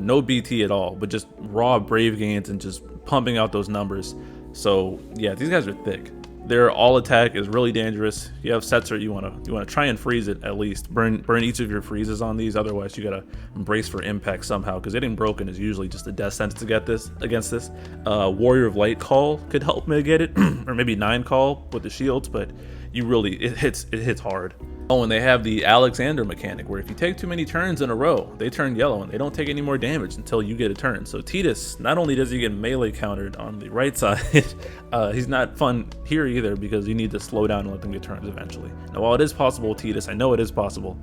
No BT at all, but just raw brave gains and just pumping out those numbers. So yeah, these guys are thick. Their all attack is really dangerous. You have Setzer, you wanna try and freeze it at least. Burn each of your freezes on these. Otherwise, you gotta brace for impact somehow, because getting broken is usually just a death sentence to get this against this. Warrior of Light call could help mitigate it, or maybe 9 call with the shields, but it hits hard. Oh, and they have the Alexander mechanic, where if you take too many turns in a row, they turn yellow and they don't take any more damage until you get a turn. So Tidus, not only does he get melee countered on the right side, he's not fun here either because you need to slow down and let them get turns eventually. Now, while it is possible with Tidus, I know it is possible,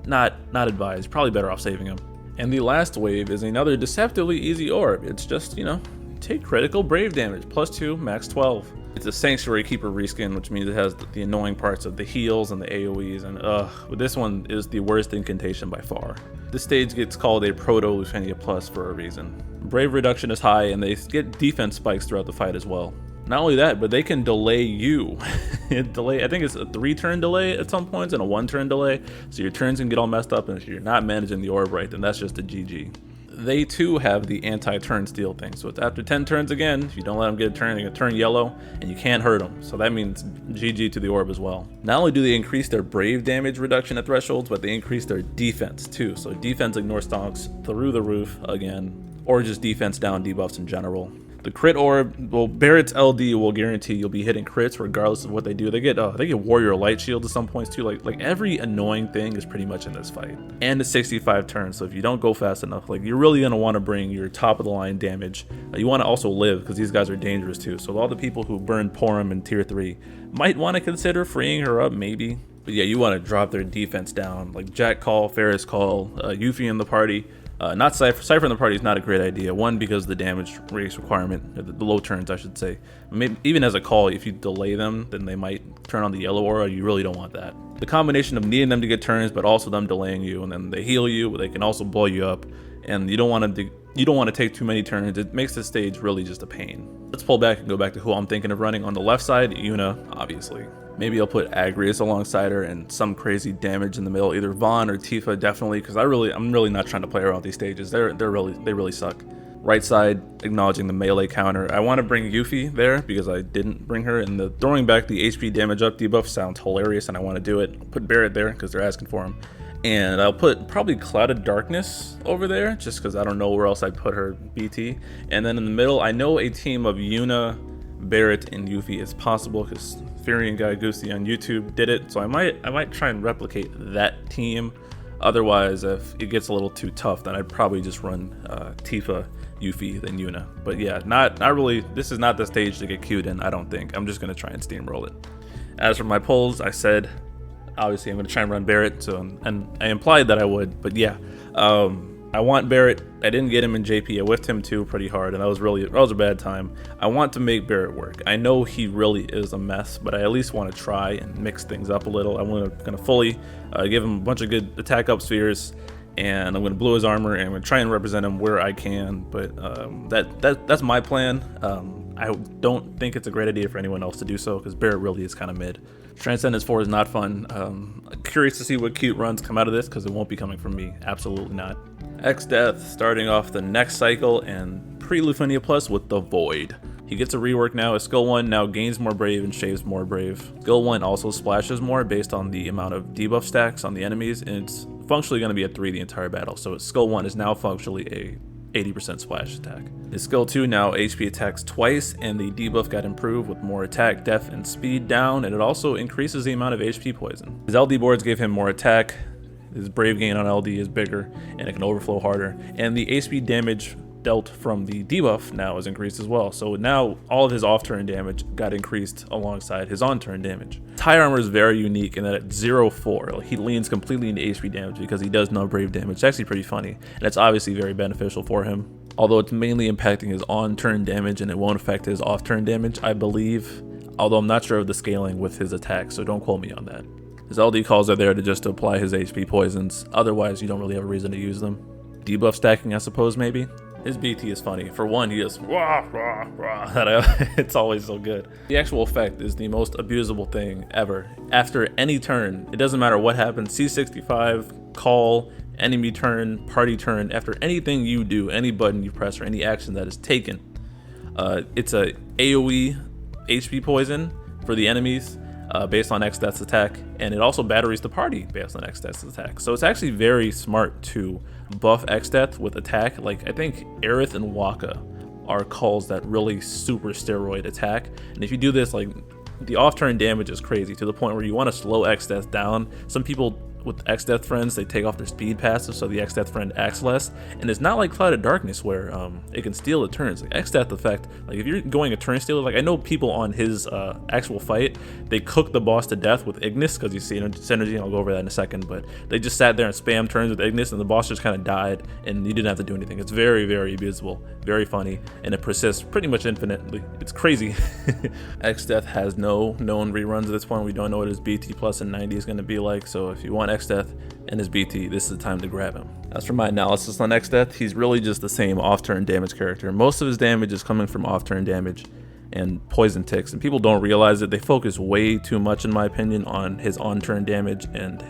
not advised. You're probably better off saving him. And the last wave is another deceptively easy orb. It's just, take critical brave damage, +2, max 12. It's a Sanctuary Keeper reskin, which means it has the annoying parts of the heals and the AoEs, and this one is the worst incantation by far. This stage gets called a Proto-Lucania Plus for a reason. Brave reduction is high, and they get defense spikes throughout the fight as well. Not only that, but they can delay you. I think it's a 3-turn delay at some points and a 1-turn delay, so your turns can get all messed up, and if you're not managing the orb right, then that's just a GG. They too have the anti-turn steal thing, so it's after 10 turns again. If you don't let them get a turn, they're gonna turn yellow, and you can't hurt them. So that means GG to the orb as well. Not only do they increase their brave damage reduction at thresholds, but they increase their defense too. So defense ignore stonks through the roof again, or just defense down debuffs in general. The crit orb, well, Barret's LD will guarantee you'll be hitting crits regardless of what they do. They get Warrior Light Shield at some points too. Like every annoying thing is pretty much in this fight. And it's 65 turns, so if you don't go fast enough, you're really gonna want to bring your top of the line damage. You want to also live because these guys are dangerous too. So all the people who burn Porum in tier 3 might want to consider freeing her up maybe. But yeah, you want to drop their defense down. Like Jack Call, Ferris Call, Yuffie in the party. Not Cypher. Cypher in the party is not a great idea. One, because the damage race requirement, or the low turns, I should say. Maybe, even as a call, if you delay them, then they might turn on the yellow aura. You really don't want that. The combination of needing them to get turns, but also them delaying you, and then they heal you, but they can also blow you up, and you don't want to take too many turns. It makes the stage really just a pain. Let's pull back and go back to who I'm thinking of running. On the left side, Yuna, obviously. Maybe I'll put Agrias alongside her and some crazy damage in the middle, either Vaughn or Tifa, definitely, because I'm really not trying to play around these stages. They really suck. Right side, acknowledging the melee counter. I want to bring Yuffie there because I didn't bring her, and the throwing back the HP damage up debuff sounds hilarious, and I want to do it. I'll put Barret there because they're asking for him. And I'll put probably Clouded Darkness over there, just because I don't know where else I'd put her BT. And then in the middle, I know a team of Yuna, Barret, and Yuffie is possible because Furion Guy Goosey on YouTube did it. So I might try and replicate that team. Otherwise, if it gets a little too tough, then I'd probably just run Tifa, Yuffie, then Yuna. But yeah, not really. This is not the stage to get queued in, I don't think. I'm just gonna try and steamroll it. As for my polls, I said obviously I'm going to try and run Barret, and I implied that I would, but yeah, I want Barret. I didn't get him in JP. I whiffed him too pretty hard, and that was a bad time. I want to make Barret work. I know he really is a mess, but I at least want to try and mix things up a little. I'm going to fully give him a bunch of good attack up spheres, and I'm going to blow his armor, and I'm going to try and represent him where I can, but that's my plan. I don't think it's a great idea for anyone else to do so, because Barret really is kind of mid. Transcendence 4 is not fun. Curious to see what cute runs come out of this, because it won't be coming from me. Absolutely not. Exdeath starting off the next cycle, and pre-Lufinia Plus with the Void. He gets a rework now. His skill 1 now gains more brave and shaves more brave. Skill 1 also splashes more based on the amount of debuff stacks on the enemies, and it's functionally going to be a 3 the entire battle. So his skill 1 is now functionally a 80% splash attack. His skill 2 now HP attacks twice, and the debuff got improved with more attack, def, and speed down, and it also increases the amount of HP poison. His LD boards gave him more attack. His brave gain on LD is bigger, and it can overflow harder, and the HP damage dealt from the debuff now is increased as well. So now all of his off-turn damage got increased alongside his on-turn damage. Tie armor is very unique in that at 0-4, he leans completely into HP damage because he does no brave damage. It's actually pretty funny, and it's obviously very beneficial for him. Although it's mainly impacting his on-turn damage and it won't affect his off-turn damage, I believe. Although I'm not sure of the scaling with his attacks, so don't quote me on that. His LD calls are there to just apply his HP poisons. Otherwise, you don't really have a reason to use them. Debuff stacking, I suppose, maybe? His BT is funny. For one, he just rah, rah, rah. It's always so good. The actual effect is the most abusable thing ever. After any turn, it doesn't matter what happens, C65, call, enemy turn, party turn, after anything you do, any button you press or any action that is taken, it's a AoE HP poison for the enemies based on Exdeath's attack, and it also batteries the party based on Exdeath's attack. So it's actually very smart to buff Exdeath with attack. Like, I think Aerith and Waka are calls that really super steroid attack, and if you do this, like, the off-turn damage is crazy to the point where you want to slow Exdeath down. Some people with Exdeath friends, they take off their speed passive so the Exdeath friend acts less, and it's not like Clouded Darkness where it can steal the turns. Like Exdeath effect, like if you're going a turn stealer, like I know people on his actual fight, they cook the boss to death with Ignis because you see synergy, and I'll go over that in a second, but they just sat there and spam turns with Ignis and the boss just kind of died and you didn't have to do anything. It's very, very abusable, very funny, and it persists pretty much infinitely. It's crazy. Exdeath has no known reruns at this point. We don't know what his BT plus and 90 is going to be like, so if you want Exdeath and his BT, this is the time to grab him. As for my analysis on Exdeath, he's really just the same off-turn damage character. Most of his damage is coming from off-turn damage and poison ticks, and people don't realize it. They focus way too much, in my opinion, on his on-turn damage, and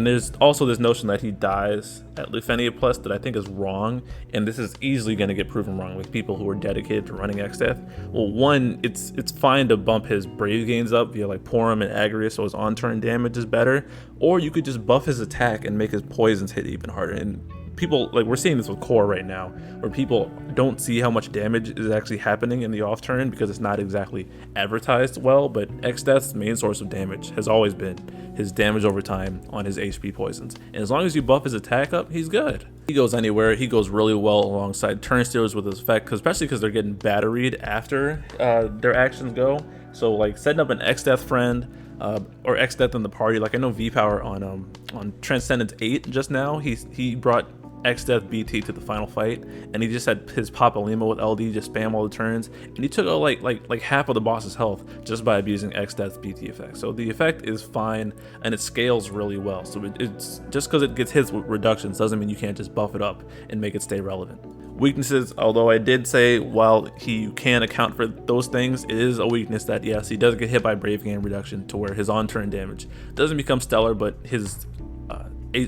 there's also this notion that he dies at Lufinia Plus that I think is wrong, and this is easily going to get proven wrong with people who are dedicated to running Exdeath. Well, one, it's fine to bump his brave gains up via like Porum and Agrias so his on-turn damage is better, or you could just buff his attack and make his poisons hit even harder. And people, like, we're seeing this with core right now, where people don't see how much damage is actually happening in the off turn because it's not exactly advertised well, but Exdeath's main source of damage has always been his damage over time on his HP poisons. And as long as you buff his attack up, he's good. He goes anywhere. He goes really well alongside turn stealers with his effect, especially because they're getting batteried after their actions go. So like setting up an Exdeath friend or Exdeath in the party. Like I know V-Power on Transcendence 8 just now, he brought Xande BT to the final fight, and he just had his Papalima with LD just spam all the turns, and he took out like half of the boss's health just by abusing Xande BT effect. So the effect is fine and it scales really well. So it's just because it gets hits with reductions doesn't mean you can't just buff it up and make it stay relevant. Weaknesses, although I did say while he can account for those things, it is a weakness that yes, he does get hit by Brave Game reduction to where his on-turn damage doesn't become stellar, but his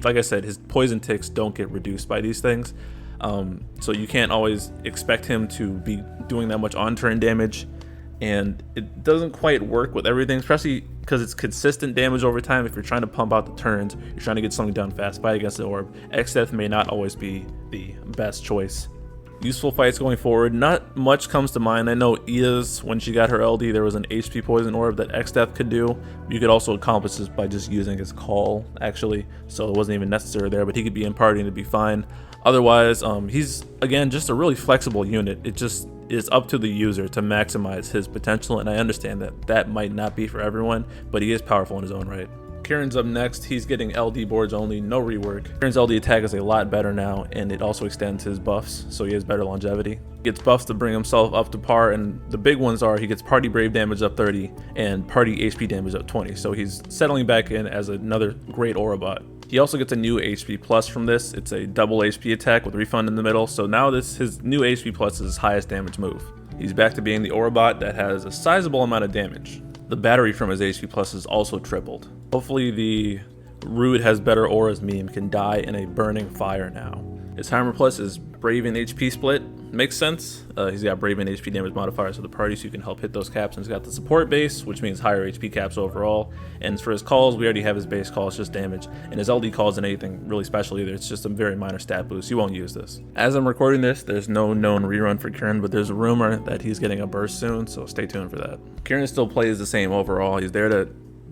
like I said, his poison ticks don't get reduced by these things. So you can't always expect him to be doing that much on-turn damage, and it doesn't quite work with everything, especially because it's consistent damage over time. If you're trying to pump out the turns, you're trying to get something done fast, fight against the orb, Exdeath may not always be the best choice. Useful fights going forward, not much comes to mind. I know Ida's, when she got her LD, there was an HP poison orb that Exdeath could do. You could also accomplish this by just using his call, actually, so it wasn't even necessary there, but he could be in party and it'd be fine. Otherwise, he's, again, just a really flexible unit. It just is up to the user to maximize his potential, and I understand that that might not be for everyone, but he is powerful in his own right. Ciaran's up next. He's getting LD boards only, no rework. Ciaran's LD attack is a lot better now, and it also extends his buffs, so he has better longevity. He gets buffs to bring himself up to par, and the big ones are he gets party brave damage up 30 and party HP damage up 20, so he's settling back in as another great aura bot. He also gets a new HP plus from this. It's a double HP attack with refund in the middle, so now his new HP plus is his highest damage move. He's back to being the aura bot that has a sizable amount of damage. The battery from his HP plus is also tripled. Hopefully the Rude has better auras meme can die in a burning fire now. His Hammer plus is Brave and HP split. Makes sense. He's got Brave and HP damage modifiers for the party, so you can help hit those caps. And he's got the support base, which means higher HP caps overall. And for his calls, we already have his base call, it's just damage. And his LD calls isn't anything really special either. It's just a very minor stat boost. You won't use this. As I'm recording this, there's no known rerun for Ciaran, but there's a rumor that he's getting a burst soon, so stay tuned for that. Ciaran still plays the same overall. He's there to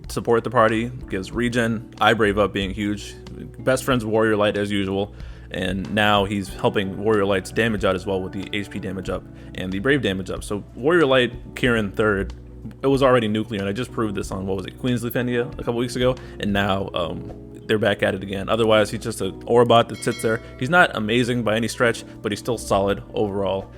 support the party, gives regen, eye brave up being huge, best friends with Warrior Light as usual, and now he's helping Warrior Light's damage out as well with the HP damage up and the Brave damage up. So Warrior Light, Ciaran third, it was already nuclear, and I just proved this on, what was it, Queen's Lufendia a couple weeks ago, and now they're back at it again. Otherwise, he's just an aura bot that sits there. He's not amazing by any stretch, but he's still solid overall.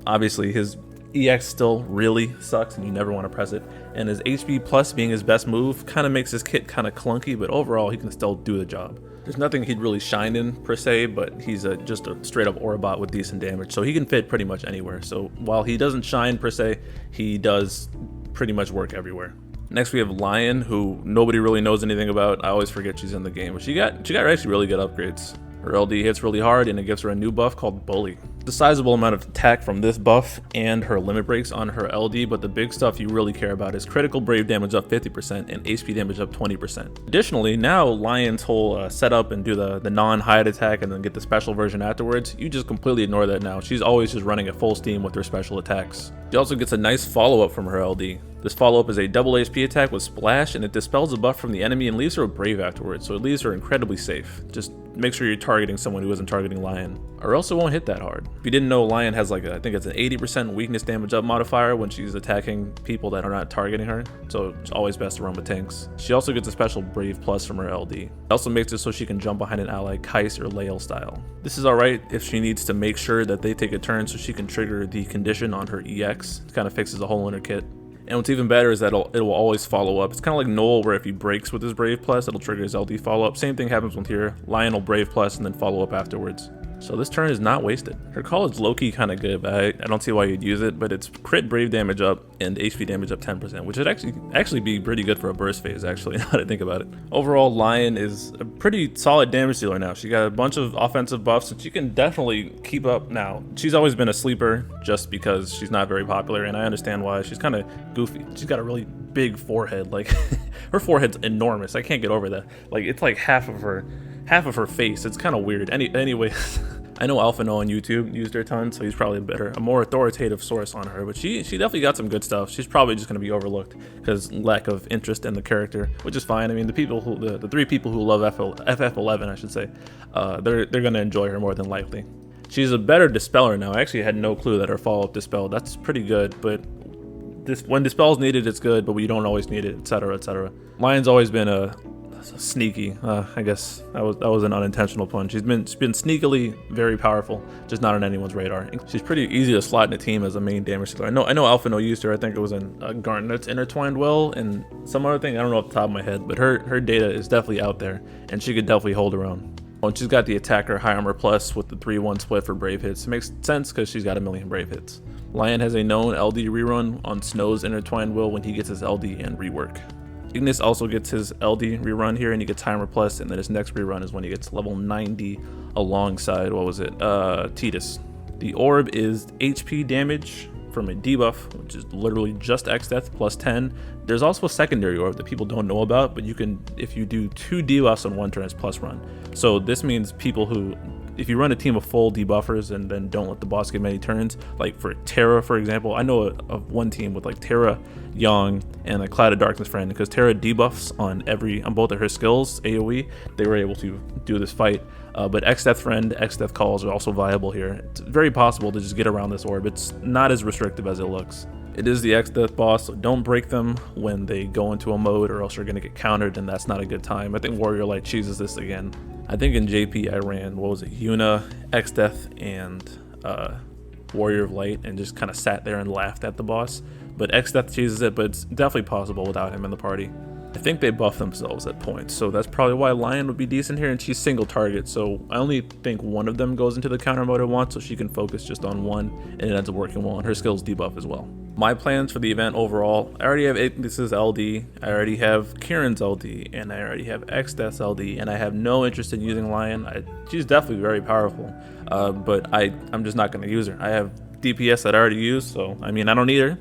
Obviously, his EX still really sucks and you never want to press it, and his HP plus being his best move kind of makes his kit kind of clunky, but overall he can still do the job. There's nothing he'd really shine in per se, but he's just a straight up aura bot with decent damage, so he can fit pretty much anywhere. So while he doesn't shine per se, he does pretty much work everywhere. Next we have Lion, who nobody really knows anything about. I always forget she's in the game, but she got actually really good upgrades. Her LD hits really hard, and it gives her a new buff called Bully. The sizable amount of attack from this buff and her limit breaks on her LD, but the big stuff you really care about is critical Brave damage up 50% and HP damage up 20%. Additionally, now Lion's whole setup and do the non-hide attack and then get the special version afterwards, you just completely ignore that now. She's always just running at full steam with her special attacks. She also gets a nice follow-up from her LD. This follow-up is a double HP attack with Splash, and it dispels a buff from the enemy and leaves her with Brave afterwards, so it leaves her incredibly safe. Just make sure you're targeting someone who isn't targeting Lion, or else it won't hit that hard. If you didn't know, Lion has like I think it's an 80% weakness damage up modifier when she's attacking people that are not targeting her, so it's always best to run with tanks. She also gets a special Brave plus from her LD. It also makes it so she can jump behind an ally Kais or Lael style. This is alright if she needs to make sure that they take a turn so she can trigger the condition on her EX. It kind of fixes a hole in her kit. And what's even better is that it will always follow up. It's kind of like Noel, where if he breaks with his Brave plus, it'll trigger his LD follow up. Same thing happens with here. Lion will Brave plus and then follow up afterwards. So this turn is not wasted. Her call is low-key kind of good, but I don't see why you'd use it, but it's crit Brave damage up and HP damage up 10%, which would actually be pretty good for a burst phase, actually, now that I think about it. Overall, Lion is a pretty solid damage dealer now. She got a bunch of offensive buffs, and she can definitely keep up now. She's always been a sleeper just because she's not very popular, and I understand why. She's kind of goofy. She's got a really big forehead. Like, her forehead's enormous. I can't get over that. Like, it's like half of her face. It's kind of weird. Anyways, I know Alpha No on YouTube used her a ton, so he's probably a more authoritative source on her, but she definitely got some good stuff. She's probably just going to be overlooked because lack of interest in the character, which is fine. I mean, the three people who love FF11, I should say, they're going to enjoy her more than likely. She's a better dispeller now. I actually had no clue that her follow-up dispelled. That's pretty good, but when Dispel's needed, it's good, but we don't always need it, etc., etc. Lion's always been a sneaky. I guess that was an unintentional pun. She's been sneakily very powerful, just not on anyone's radar. She's pretty easy to slot in a team as a main damage dealer. I know Alpha No used her. I think it was in Garnet's Intertwined Will and some other thing. I don't know off the top of my head, but her data is definitely out there, and she could definitely hold her own. And she's got the attacker high armor plus with the 3-1 split for brave hits. It makes sense because she's got a million brave hits. Lion has a known LD rerun on Snow's Intertwined Will when he gets his LD and rework. Ignis also gets his LD rerun here, and he gets high armor plus, and then his next rerun is when he gets level 90 alongside, what was it, Tidus. The orb is HP damage from a debuff, which is literally just Exdeath plus 10. There's also a secondary orb that people don't know about, but you can, if you do 2 debuffs on one turn, it's plus run. So this means people who, if you run a team of full debuffers and then don't let the boss get many turns, like for Terra, for example, I know of one team with like Terra, Yang, and a Cloud of Darkness friend, because Terra debuffs on both of her skills, AoE, they were able to do this fight. But Exdeath friend, Exdeath calls are also viable here. It's very possible to just get around this orb. It's not as restrictive as it looks. It is the Exdeath boss, so don't break them when they go into a mode, or else you're gonna get countered, and that's not a good time. I think Warrior Light chooses this again. I think in JP I ran, what was it, Yuna, Exdeath, and Warrior of Light, and just kind of sat there and laughed at the boss. But Exdeath chooses it, but it's definitely possible without him in the party. I think they buff themselves at points, so that's probably why Lion would be decent here, and she's single target, so I only think one of them goes into the counter mode at once, so she can focus just on one, and it ends up working well, and her skills debuff as well. My plans for the event overall, I already have Ignis's LD, I already have Ciaran's LD, and I already have Exdeath's LD, and I have no interest in using Lion. She's definitely very powerful, but I'm just not going to use her. I have DPS that I already use, so I mean, I don't need her.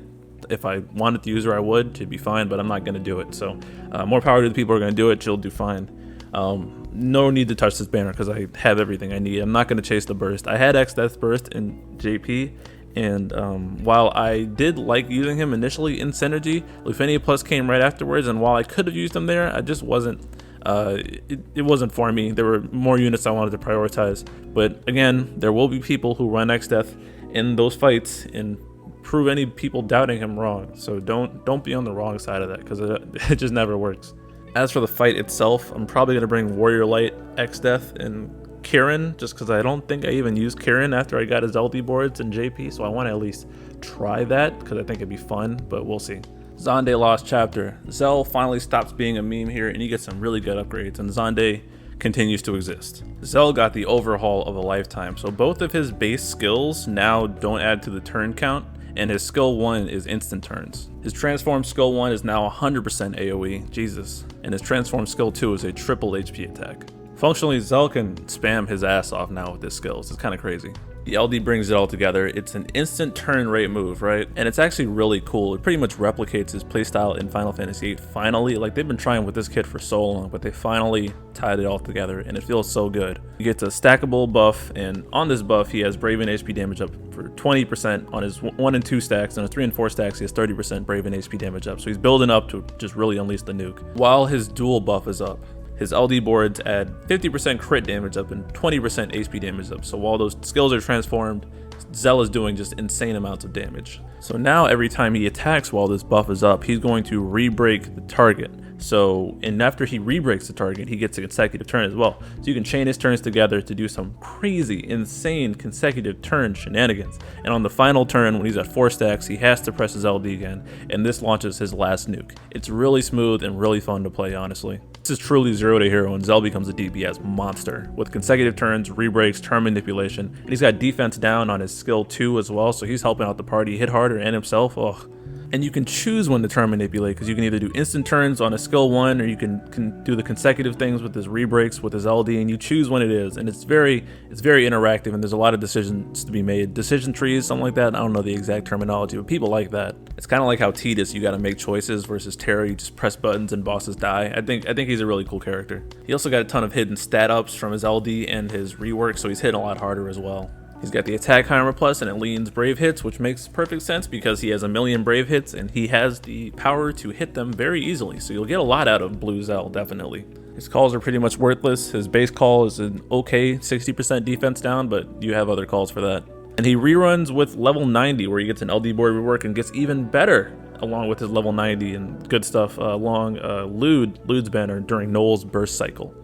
If I wanted to use her, I would. She'd be fine, but I'm not going to do it. So more power to the people who are going to do it. She'll do fine. No need to touch this banner because I have everything I need. I'm not going to chase the burst. I had Exdeath burst in JP, and while I did like using him initially in Synergy, Lufenia Plus came right afterwards, and while I could have used him there, I just wasn't. It wasn't for me. There were more units I wanted to prioritize. But again, there will be people who run Exdeath in those fights and prove any people doubting him wrong, so don't be on the wrong side of that, because it just never works. As for the fight itself, I'm probably going to bring Warrior Light, Exdeath, and Ciaran, just because I don't think I even used Ciaran after I got his LD boards in JP, so I want to at least try that, because I think it'd be fun, but we'll see. Xande Lost Chapter. Zell finally stops being a meme here, and he gets some really good upgrades, and Xande continues to exist. Zell got the overhaul of a lifetime, so both of his base skills now don't add to the turn count, and his skill 1 is instant turns. His transform skill 1 is now 100% AoE, Jesus, and his transform skill 2 is a triple HP attack. Functionally, Zell can spam his ass off now with his skills. It's kind of crazy. The LD brings it all together. It's an instant turn rate move, right? And it's actually really cool. It pretty much replicates his playstyle in Final Fantasy VIII. Finally, like, they've been trying with this kit for so long, but they finally tied it all together, and it feels so good. He gets a stackable buff, and on this buff, he has Brave and HP damage up for 20% on his 1 and 2 stacks, and on 3 and 4 stacks, he has 30% Brave and HP damage up. So he's building up to just really unleash the nuke. While his dual buff is up, his LD boards add 50% crit damage up and 20% HP damage up. So while those skills are transformed, Zell is doing just insane amounts of damage. So now every time he attacks while this buff is up, he's going to re-break the target. And after he re-breaks the target, he gets a consecutive turn as well. So you can chain his turns together to do some crazy, insane consecutive turn shenanigans. And on the final turn, when he's at 4 stacks, he has to press his LD again, and this launches his last nuke. It's really smooth and really fun to play, honestly. This is truly 0 to hero, and Zell becomes a DPS monster with consecutive turns, re-breaks, turn manipulation, and he's got defense down on his skill 2 as well, so he's helping out the party hit harder and himself. Ugh. And you can choose when to turn manipulate, because you can either do instant turns on a skill 1, or you can do the consecutive things with his re-breaks with his LD, and you choose when it is. And it's very interactive, and there's a lot of decisions to be made. Decision trees, something like that. I don't know the exact terminology, but people like that. It's kind of like how Tidus, you got to make choices, versus Terra, you just press buttons and bosses die. I think he's a really cool character. He also got a ton of hidden stat ups from his LD and his rework, so he's hitting a lot harder as well. He's got the attack high armor plus, and it leans brave hits, which makes perfect sense because he has a million brave hits and he has the power to hit them very easily. So you'll get a lot out of Blue Zell, definitely. His calls are pretty much worthless. His base call is an okay 60% defense down, but you have other calls for that. And he reruns with level 90, where he gets an LD board rework and gets even better along with his level 90 and good stuff along Lude's banner during Noel's burst cycle.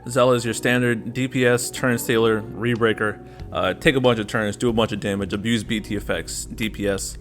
Zell is your standard DPS, turn stealer, rebreaker. Take a bunch of turns, do a bunch of damage, abuse BT effects, DPS.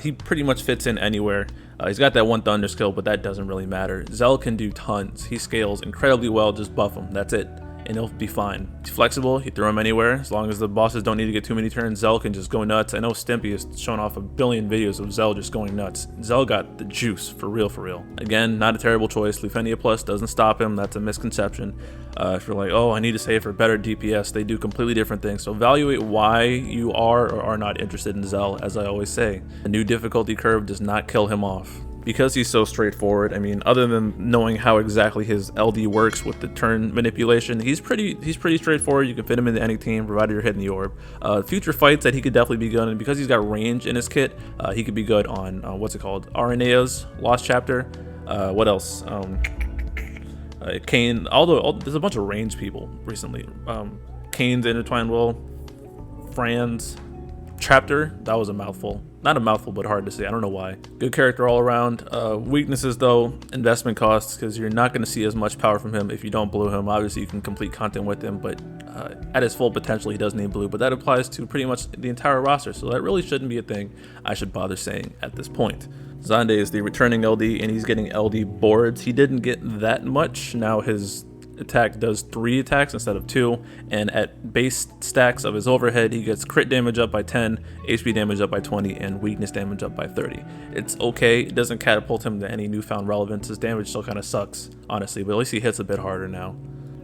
He pretty much fits in anywhere. He's got that one thunder skill, but that doesn't really matter. Zell can do tons. He scales incredibly well, just buff him, that's it. And he'll be fine. He's flexible, you throw him anywhere. As long as the bosses don't need to get too many turns, Zell can just go nuts. I know Stimpy has shown off a billion videos of Zell just going nuts. Zell got the juice, for real, for real. Again, not a terrible choice. Lufenia Plus doesn't stop him, that's a misconception. If you're like, oh, I need to save for better DPS, they do completely different things. So evaluate why you are or are not interested in Zell, as I always say. A new difficulty curve does not kill him off. Because he's so straightforward, I mean, other than knowing how exactly his LD works with the turn manipulation, he's pretty straightforward. You can fit him into any team, provided you're hitting the orb. Future fights that he could definitely be good in, because he's got range in his kit, he could be good on, what's it called, Arenea's Lost Chapter. What else? Kane, although there's a bunch of range people recently. Kane's Intertwined Will, Fran's Chapter, that was a mouthful. Not a mouthful, but hard to say. I don't know why. Good character all around. Weaknesses though, investment costs, because you're not going to see as much power from him if you don't blue him. Obviously you can complete content with him, but at his full potential he does need blue, but that applies to pretty much the entire roster, so that really shouldn't be a thing I should bother saying at this point. Xande is the returning LD, and he's getting LD boards. He didn't get that much. Now his attack does 3 attacks instead of 2, and at base stacks of his overhead he gets crit damage up by 10, HP damage up by 20, and weakness damage up by 30. It's okay, it doesn't catapult him to any newfound relevance. His damage still kind of sucks, honestly, but at least he hits a bit harder now.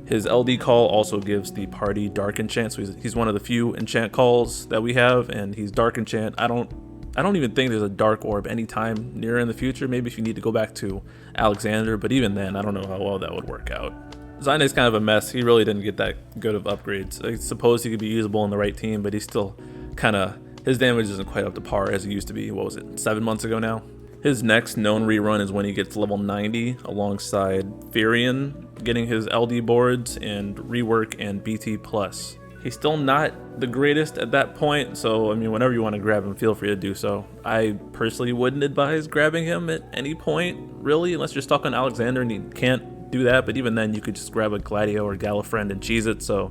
His LD call also gives the party dark enchant, so he's one of the few enchant calls that we have, and he's dark enchant. I don't even think there's a dark orb anytime near in the future. Maybe if you need to go back to Alexander, but even then I don't know how well that would work out. Xande's kind of a mess. He really didn't get that good of upgrades. I suppose he could be usable in the right team, but he's still kind of, his damage isn't quite up to par as it used to be. What was it, 7 months ago now? His next known rerun is when he gets level 90 alongside Firion getting his LD boards and rework and BT plus. He's still not the greatest at that point, so I mean, whenever you want to grab him, feel free to do so. I personally wouldn't advise grabbing him at any point, really, unless you're stuck on Alexander and you can't do that, but even then you could just grab a Gladio or Gallifriend and cheese it, so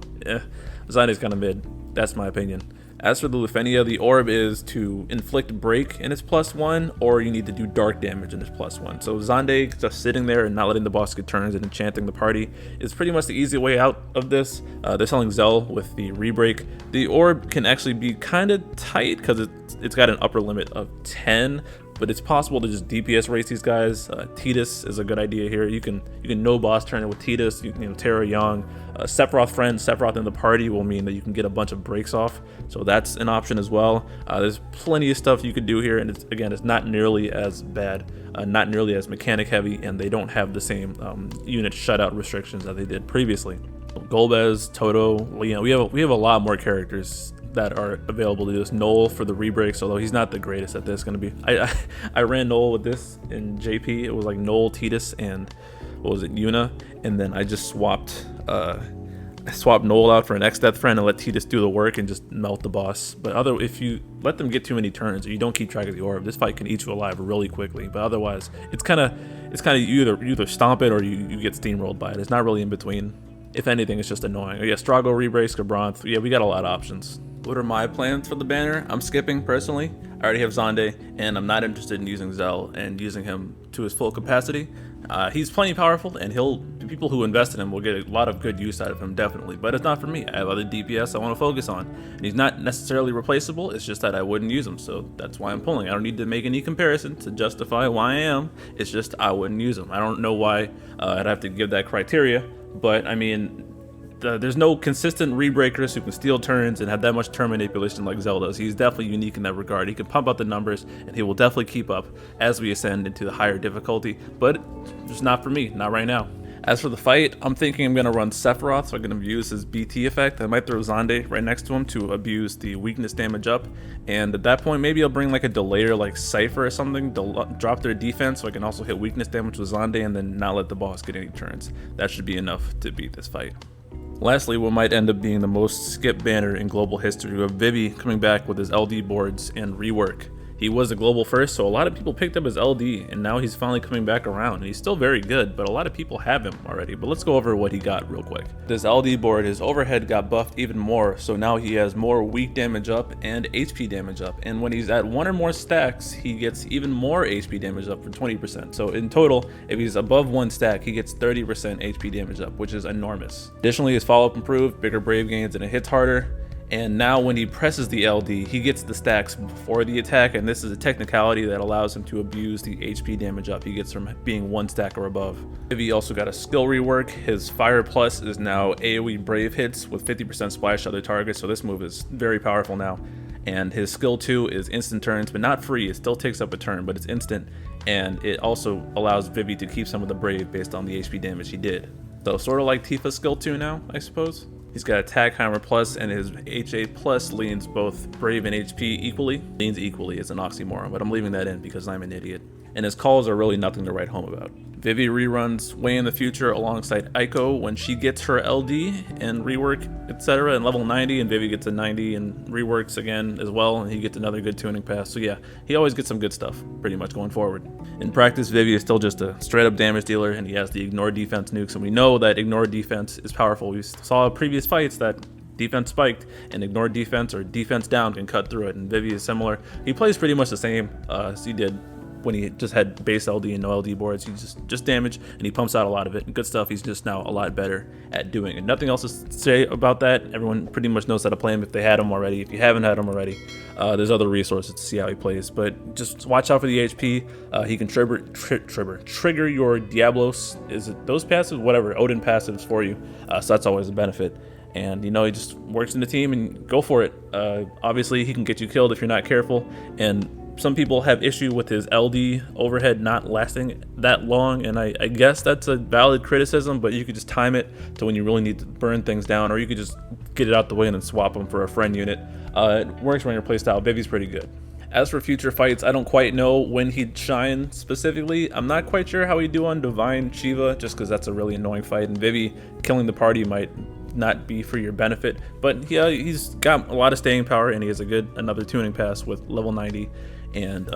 Xande's kind of mid. That's my opinion. As for the Lufenia, the orb is to inflict break in its +1, or you need to do dark damage in its +1. So Xande just sitting there and not letting the boss get turns and enchanting the party is pretty much the easy way out of this. They're selling Zell with the rebreak. The orb can actually be kind of tight because it's got an upper limit of 10, but it's possible to just DPS race these guys. Titus is a good idea here. You can no boss turn it with Titus, you know, Terra Young. Sephiroth friend, Sephiroth in the party will mean that you can get a bunch of breaks off, so that's an option as well. There's plenty of stuff you could do here, and it's not nearly as bad, not nearly as mechanic heavy, and they don't have the same unit shutout restrictions that they did previously. Golbez, Toto, you know, we have a lot more characters that are available to this. Noel for the rebreaks, although he's not the greatest at this. Gonna be I ran Noel with this in JP. It was like Noel, Titus, and what was it, Yuna, and then I just swapped Noel out for an Exdeath friend and let Titus do the work and just melt the boss. But if you let them get too many turns or you don't keep track of the orb, this fight can eat you alive really quickly. But otherwise, it's kind of you either stomp it or you get steamrolled by it. It's not really in between. If anything, it's just annoying. Oh yeah, Strago, rebreaks, Cabranth. Yeah, we got a lot of options. What are my plans for the banner? I'm skipping personally. I already have Xande, and I'm not interested in using Zell and using him to his full capacity. He's plenty powerful, and people who invest in him will get a lot of good use out of him, definitely. But it's not for me. I have other DPS I want to focus on. And he's not necessarily replaceable. It's just that I wouldn't use him, so that's why I'm pulling. I don't need to make any comparison to justify why I am. It's just I wouldn't use him. I don't know why I'd have to give that criteria, but I mean, there's no consistent rebreakers who can steal turns and have that much turn manipulation like Zell does. He's definitely unique in that regard. He can pump out the numbers, and he will definitely keep up as we ascend into the higher difficulty, but just not for me, not right now. As for the fight, I'm thinking I'm going to run Sephiroth so I can abuse his BT effect. I might throw Xande right next to him to abuse the weakness damage up, and at that point maybe I'll bring like a delayer like Cypher or something to drop their defense so I can also hit weakness damage with Xande and then not let the boss get any turns. That should be enough to beat this fight. Lastly, what might end up being the most skipped banner in global history, we have Vivi coming back with his LD boards and rework. He was a global first, so a lot of people picked up his LD, and now he's finally coming back around. And he's still very good, but a lot of people have him already. But let's go over what he got real quick. This LD board, his overhead got buffed even more, so now he has more weak damage up and HP damage up. And when he's at 1 or more stacks, he gets even more HP damage up for 20%. So in total, if he's above 1 stack, he gets 30% HP damage up, which is enormous. Additionally, his follow-up improved, bigger brave gains, and it hits harder. And now when he presses the LD, he gets the stacks before the attack, and this is a technicality that allows him to abuse the HP damage up he gets from being 1 stack or above. Vivi also got a skill rework. His Fire Plus is now AoE Brave hits with 50% splash to other targets, so this move is very powerful now. And his skill 2 is instant turns, but not free. It still takes up a turn, but it's instant, and it also allows Vivi to keep some of the Brave based on the HP damage he did. So sort of like Tifa's skill 2 now, I suppose. He's got Attack Hammer Plus, and his HA Plus leans both Brave and HP equally. Leans equally is an oxymoron, but I'm leaving that in because I'm an idiot. And his calls are really nothing to write home about. Vivi reruns way in the future alongside Aiko when she gets her LD and rework, etc. and level 90, and Vivi gets a 90 and reworks again as well, and he gets another good tuning pass. So yeah, he always gets some good stuff pretty much going forward. In practice, Vivi is still just a straight up damage dealer, and he has the ignore defense nukes, and we know that ignore defense is powerful. We saw previous fights that defense spiked, and ignore defense or defense down can cut through it, and Vivi is similar. He plays pretty much the same as he did when he just had base LD and no LD boards. He just damage, and he pumps out a lot of it, and good stuff. He's just now a lot better at doing it. Nothing else to say about that. Everyone pretty much knows how to play him if they had him already. If you haven't had him already, there's other resources to see how he plays, but just watch out for the HP. He can trigger your Diablos, is it those passives, whatever, Odin passives for you, so that's always a benefit. And you know, he just works in the team, and go for it. Obviously he can get you killed if you're not careful, and some people have issue with his LD overhead not lasting that long, and I guess that's a valid criticism, but you could just time it to when you really need to burn things down, or you could just get it out the way and then swap them for a friend unit. It works around your playstyle. Vivi's pretty good. As for future fights, I don't quite know when he'd shine specifically. I'm not quite sure how he'd do on Divine Shiva, just because that's a really annoying fight, and Vivi killing the party might not be for your benefit, but yeah, he's got a lot of staying power, and he has another tuning pass with level 90 and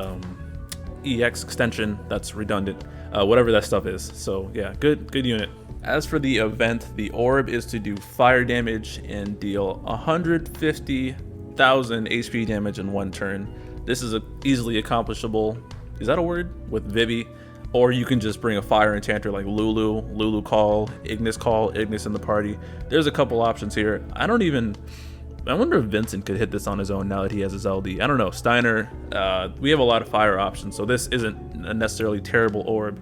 EX extension that's redundant, whatever that stuff is. So yeah, good unit. As for the event, the orb is to do fire damage and deal 150,000 HP damage in 1 turn. This is easily accomplishable, is that a word, with Vivi, or you can just bring a fire enchanter like Lulu call, Ignis in the party. There's a couple options here. I wonder if Vincent could hit this on his own now that he has his LD. I don't know. Steiner, we have a lot of fire options, so this isn't a necessarily terrible orb.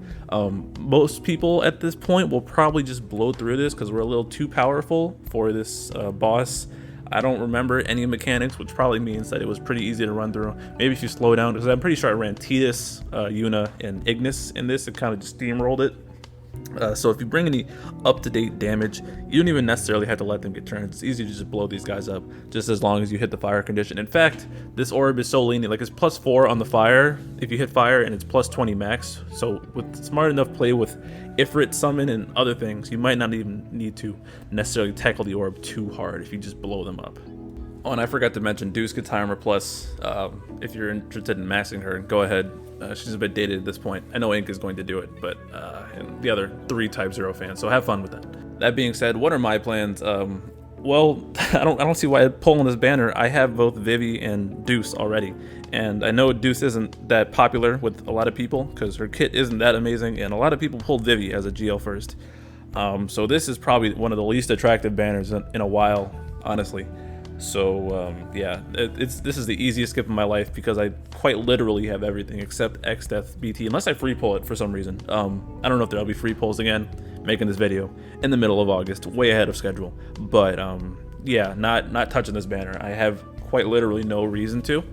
Most people at this point will probably just blow through this because we're a little too powerful for this boss. I don't remember any mechanics, which probably means that it was pretty easy to run through. Maybe if you slow down, because I'm pretty sure I ran Titus, Yuna, and Ignis in this, it kind of just steamrolled it. So if you bring any up-to-date damage, you don't even necessarily have to let them get turns. It's easy to just blow these guys up, just as long as you hit the fire condition. In fact, this orb is so lenient, like it's +4 on the fire if you hit fire, and it's +20 max. So with smart enough play with Ifrit summon and other things, you might not even need to necessarily tackle the orb too hard if you just blow them up. Oh, and I forgot to mention Deuce gets Timer Plus. If you're interested in maxing her, go ahead. She's a bit dated at this point. I know Ink is going to do it, but and the other 3 Type 0 fans, so have fun with that. That being said, what are my plans? Well, I don't see why I'd pull on this banner. I have both Vivi and Deuce already, and I know Deuce isn't that popular with a lot of people because her kit isn't that amazing, and a lot of people pulled Vivi as a GL first. So this is probably one of the least attractive banners in a while, honestly. So yeah, this is the easiest skip in my life because I quite literally have everything except Exdeath BT, unless I free pull it for some reason. I don't know if there'll be free pulls again. Making this video in the middle of August, way ahead of schedule, but yeah, not touching this banner. I have quite literally no reason to.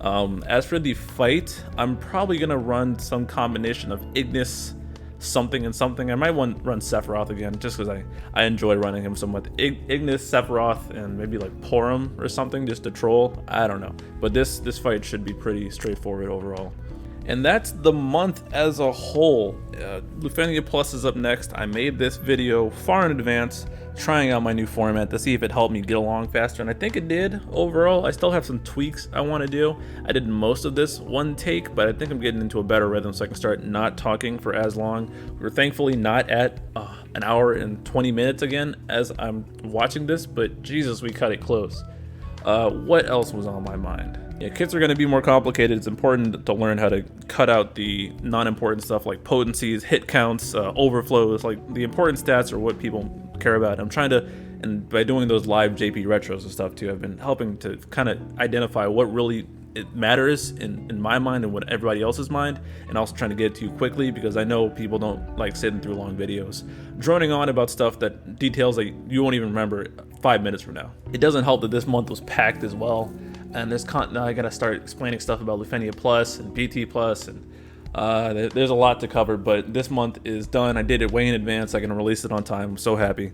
As for the fight, I'm probably gonna run some combination of Ignis, something and something. I might run Sephiroth again just because I enjoy running him somewhat. Ignis, Sephiroth, and maybe like Porum or something just to troll. I don't know, but this fight should be pretty straightforward overall. And that's the month as a whole. Lufenia Plus is up next. I made this video far in advance, trying out my new format to see if it helped me get along faster, and I think it did overall. I still have some tweaks I want to do. I did most of this one take, but I think I'm getting into a better rhythm so I can start not talking for as long. We're thankfully not at an hour and 20 minutes again as I'm watching this, but Jesus, we cut it close. What else was on my mind? Yeah, kits are going to be more complicated. It's important to learn how to cut out the non-important stuff like potencies, hit counts, overflows. Like the important stats are what people care about. I'm trying to, and by doing those live JP retros and stuff too, I've been helping to kind of identify what really it matters in my mind and what everybody else's mind, and also trying to get it to you quickly because I know people don't like sitting through long videos, droning on about stuff that details that you won't even remember 5 minutes from now. It doesn't help that this month was packed as well, and now I gotta start explaining stuff about Lufenia Plus and BT Plus, and there's a lot to cover, but this month is done. I did it way in advance. I can release it on time. I'm so happy.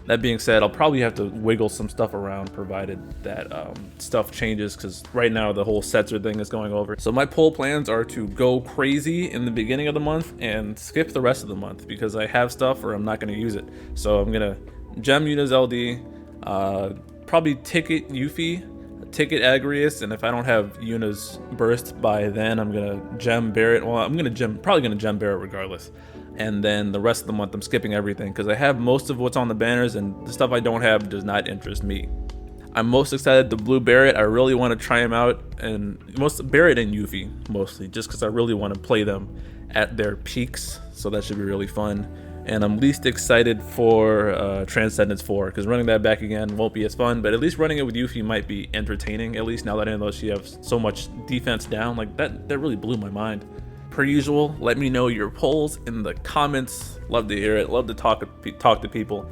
That being said, I'll probably have to wiggle some stuff around provided that stuff changes, because right now the whole Setzer thing is going over. So my poll plans are to go crazy in the beginning of the month and skip the rest of the month because I have stuff or I'm not going to use it. So I'm going to gem Yuna's LD, probably ticket Yuffie, ticket Agrias, and if I don't have Yuna's burst by then, I'm going to gem Barret. Well, probably going to gem Barret regardless. And then the rest of the month I'm skipping everything because I have most of what's on the banners, and the stuff I don't have does not interest me. I'm most excited to blue Barret. I really want to try him out, and most Barret and Yuffie mostly, just because I really want to play them at their peaks, so that should be really fun. And I'm least excited for Transcendence 4 because running that back again won't be as fun, but at least running it with Yuffie might be entertaining, at least now that I know she has so much defense down. Like that really blew my mind. Per usual, let me know your polls in the comments. Love to hear it. Love to talk to people.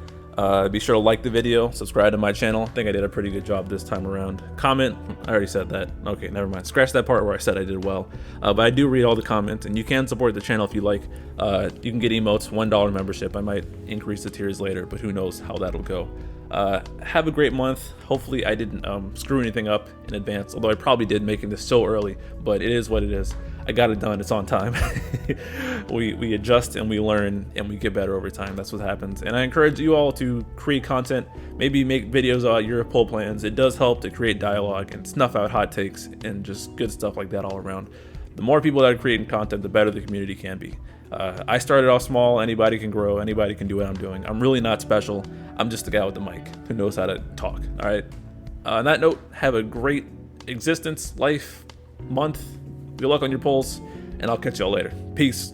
Be sure to like the video, subscribe to my channel. I think I did a pretty good job this time around. Comment. I already said that. Okay, never mind. Scratch that part where I said I did well. But I do read all the comments, and you can support the channel if you like. You can get emotes, $1 membership. I might increase the tiers later, but who knows how that'll go. Have a great month. Hopefully I didn't screw anything up in advance, although I probably did making this so early, but it is what it is. I got it done. It's on time. we adjust and we learn and we get better over time. That's what happens. And I encourage you all to create content, maybe make videos about your poll plans. It does help to create dialogue and snuff out hot takes and just good stuff like that all around. The more people that are creating content, the better the community can be. I started off small. Anybody can grow. Anybody can do what I'm doing. I'm really not special. I'm just a guy with the mic who knows how to talk. All right. On that note, have a great existence, life, month. Good luck on your polls, and I'll catch y'all later. Peace.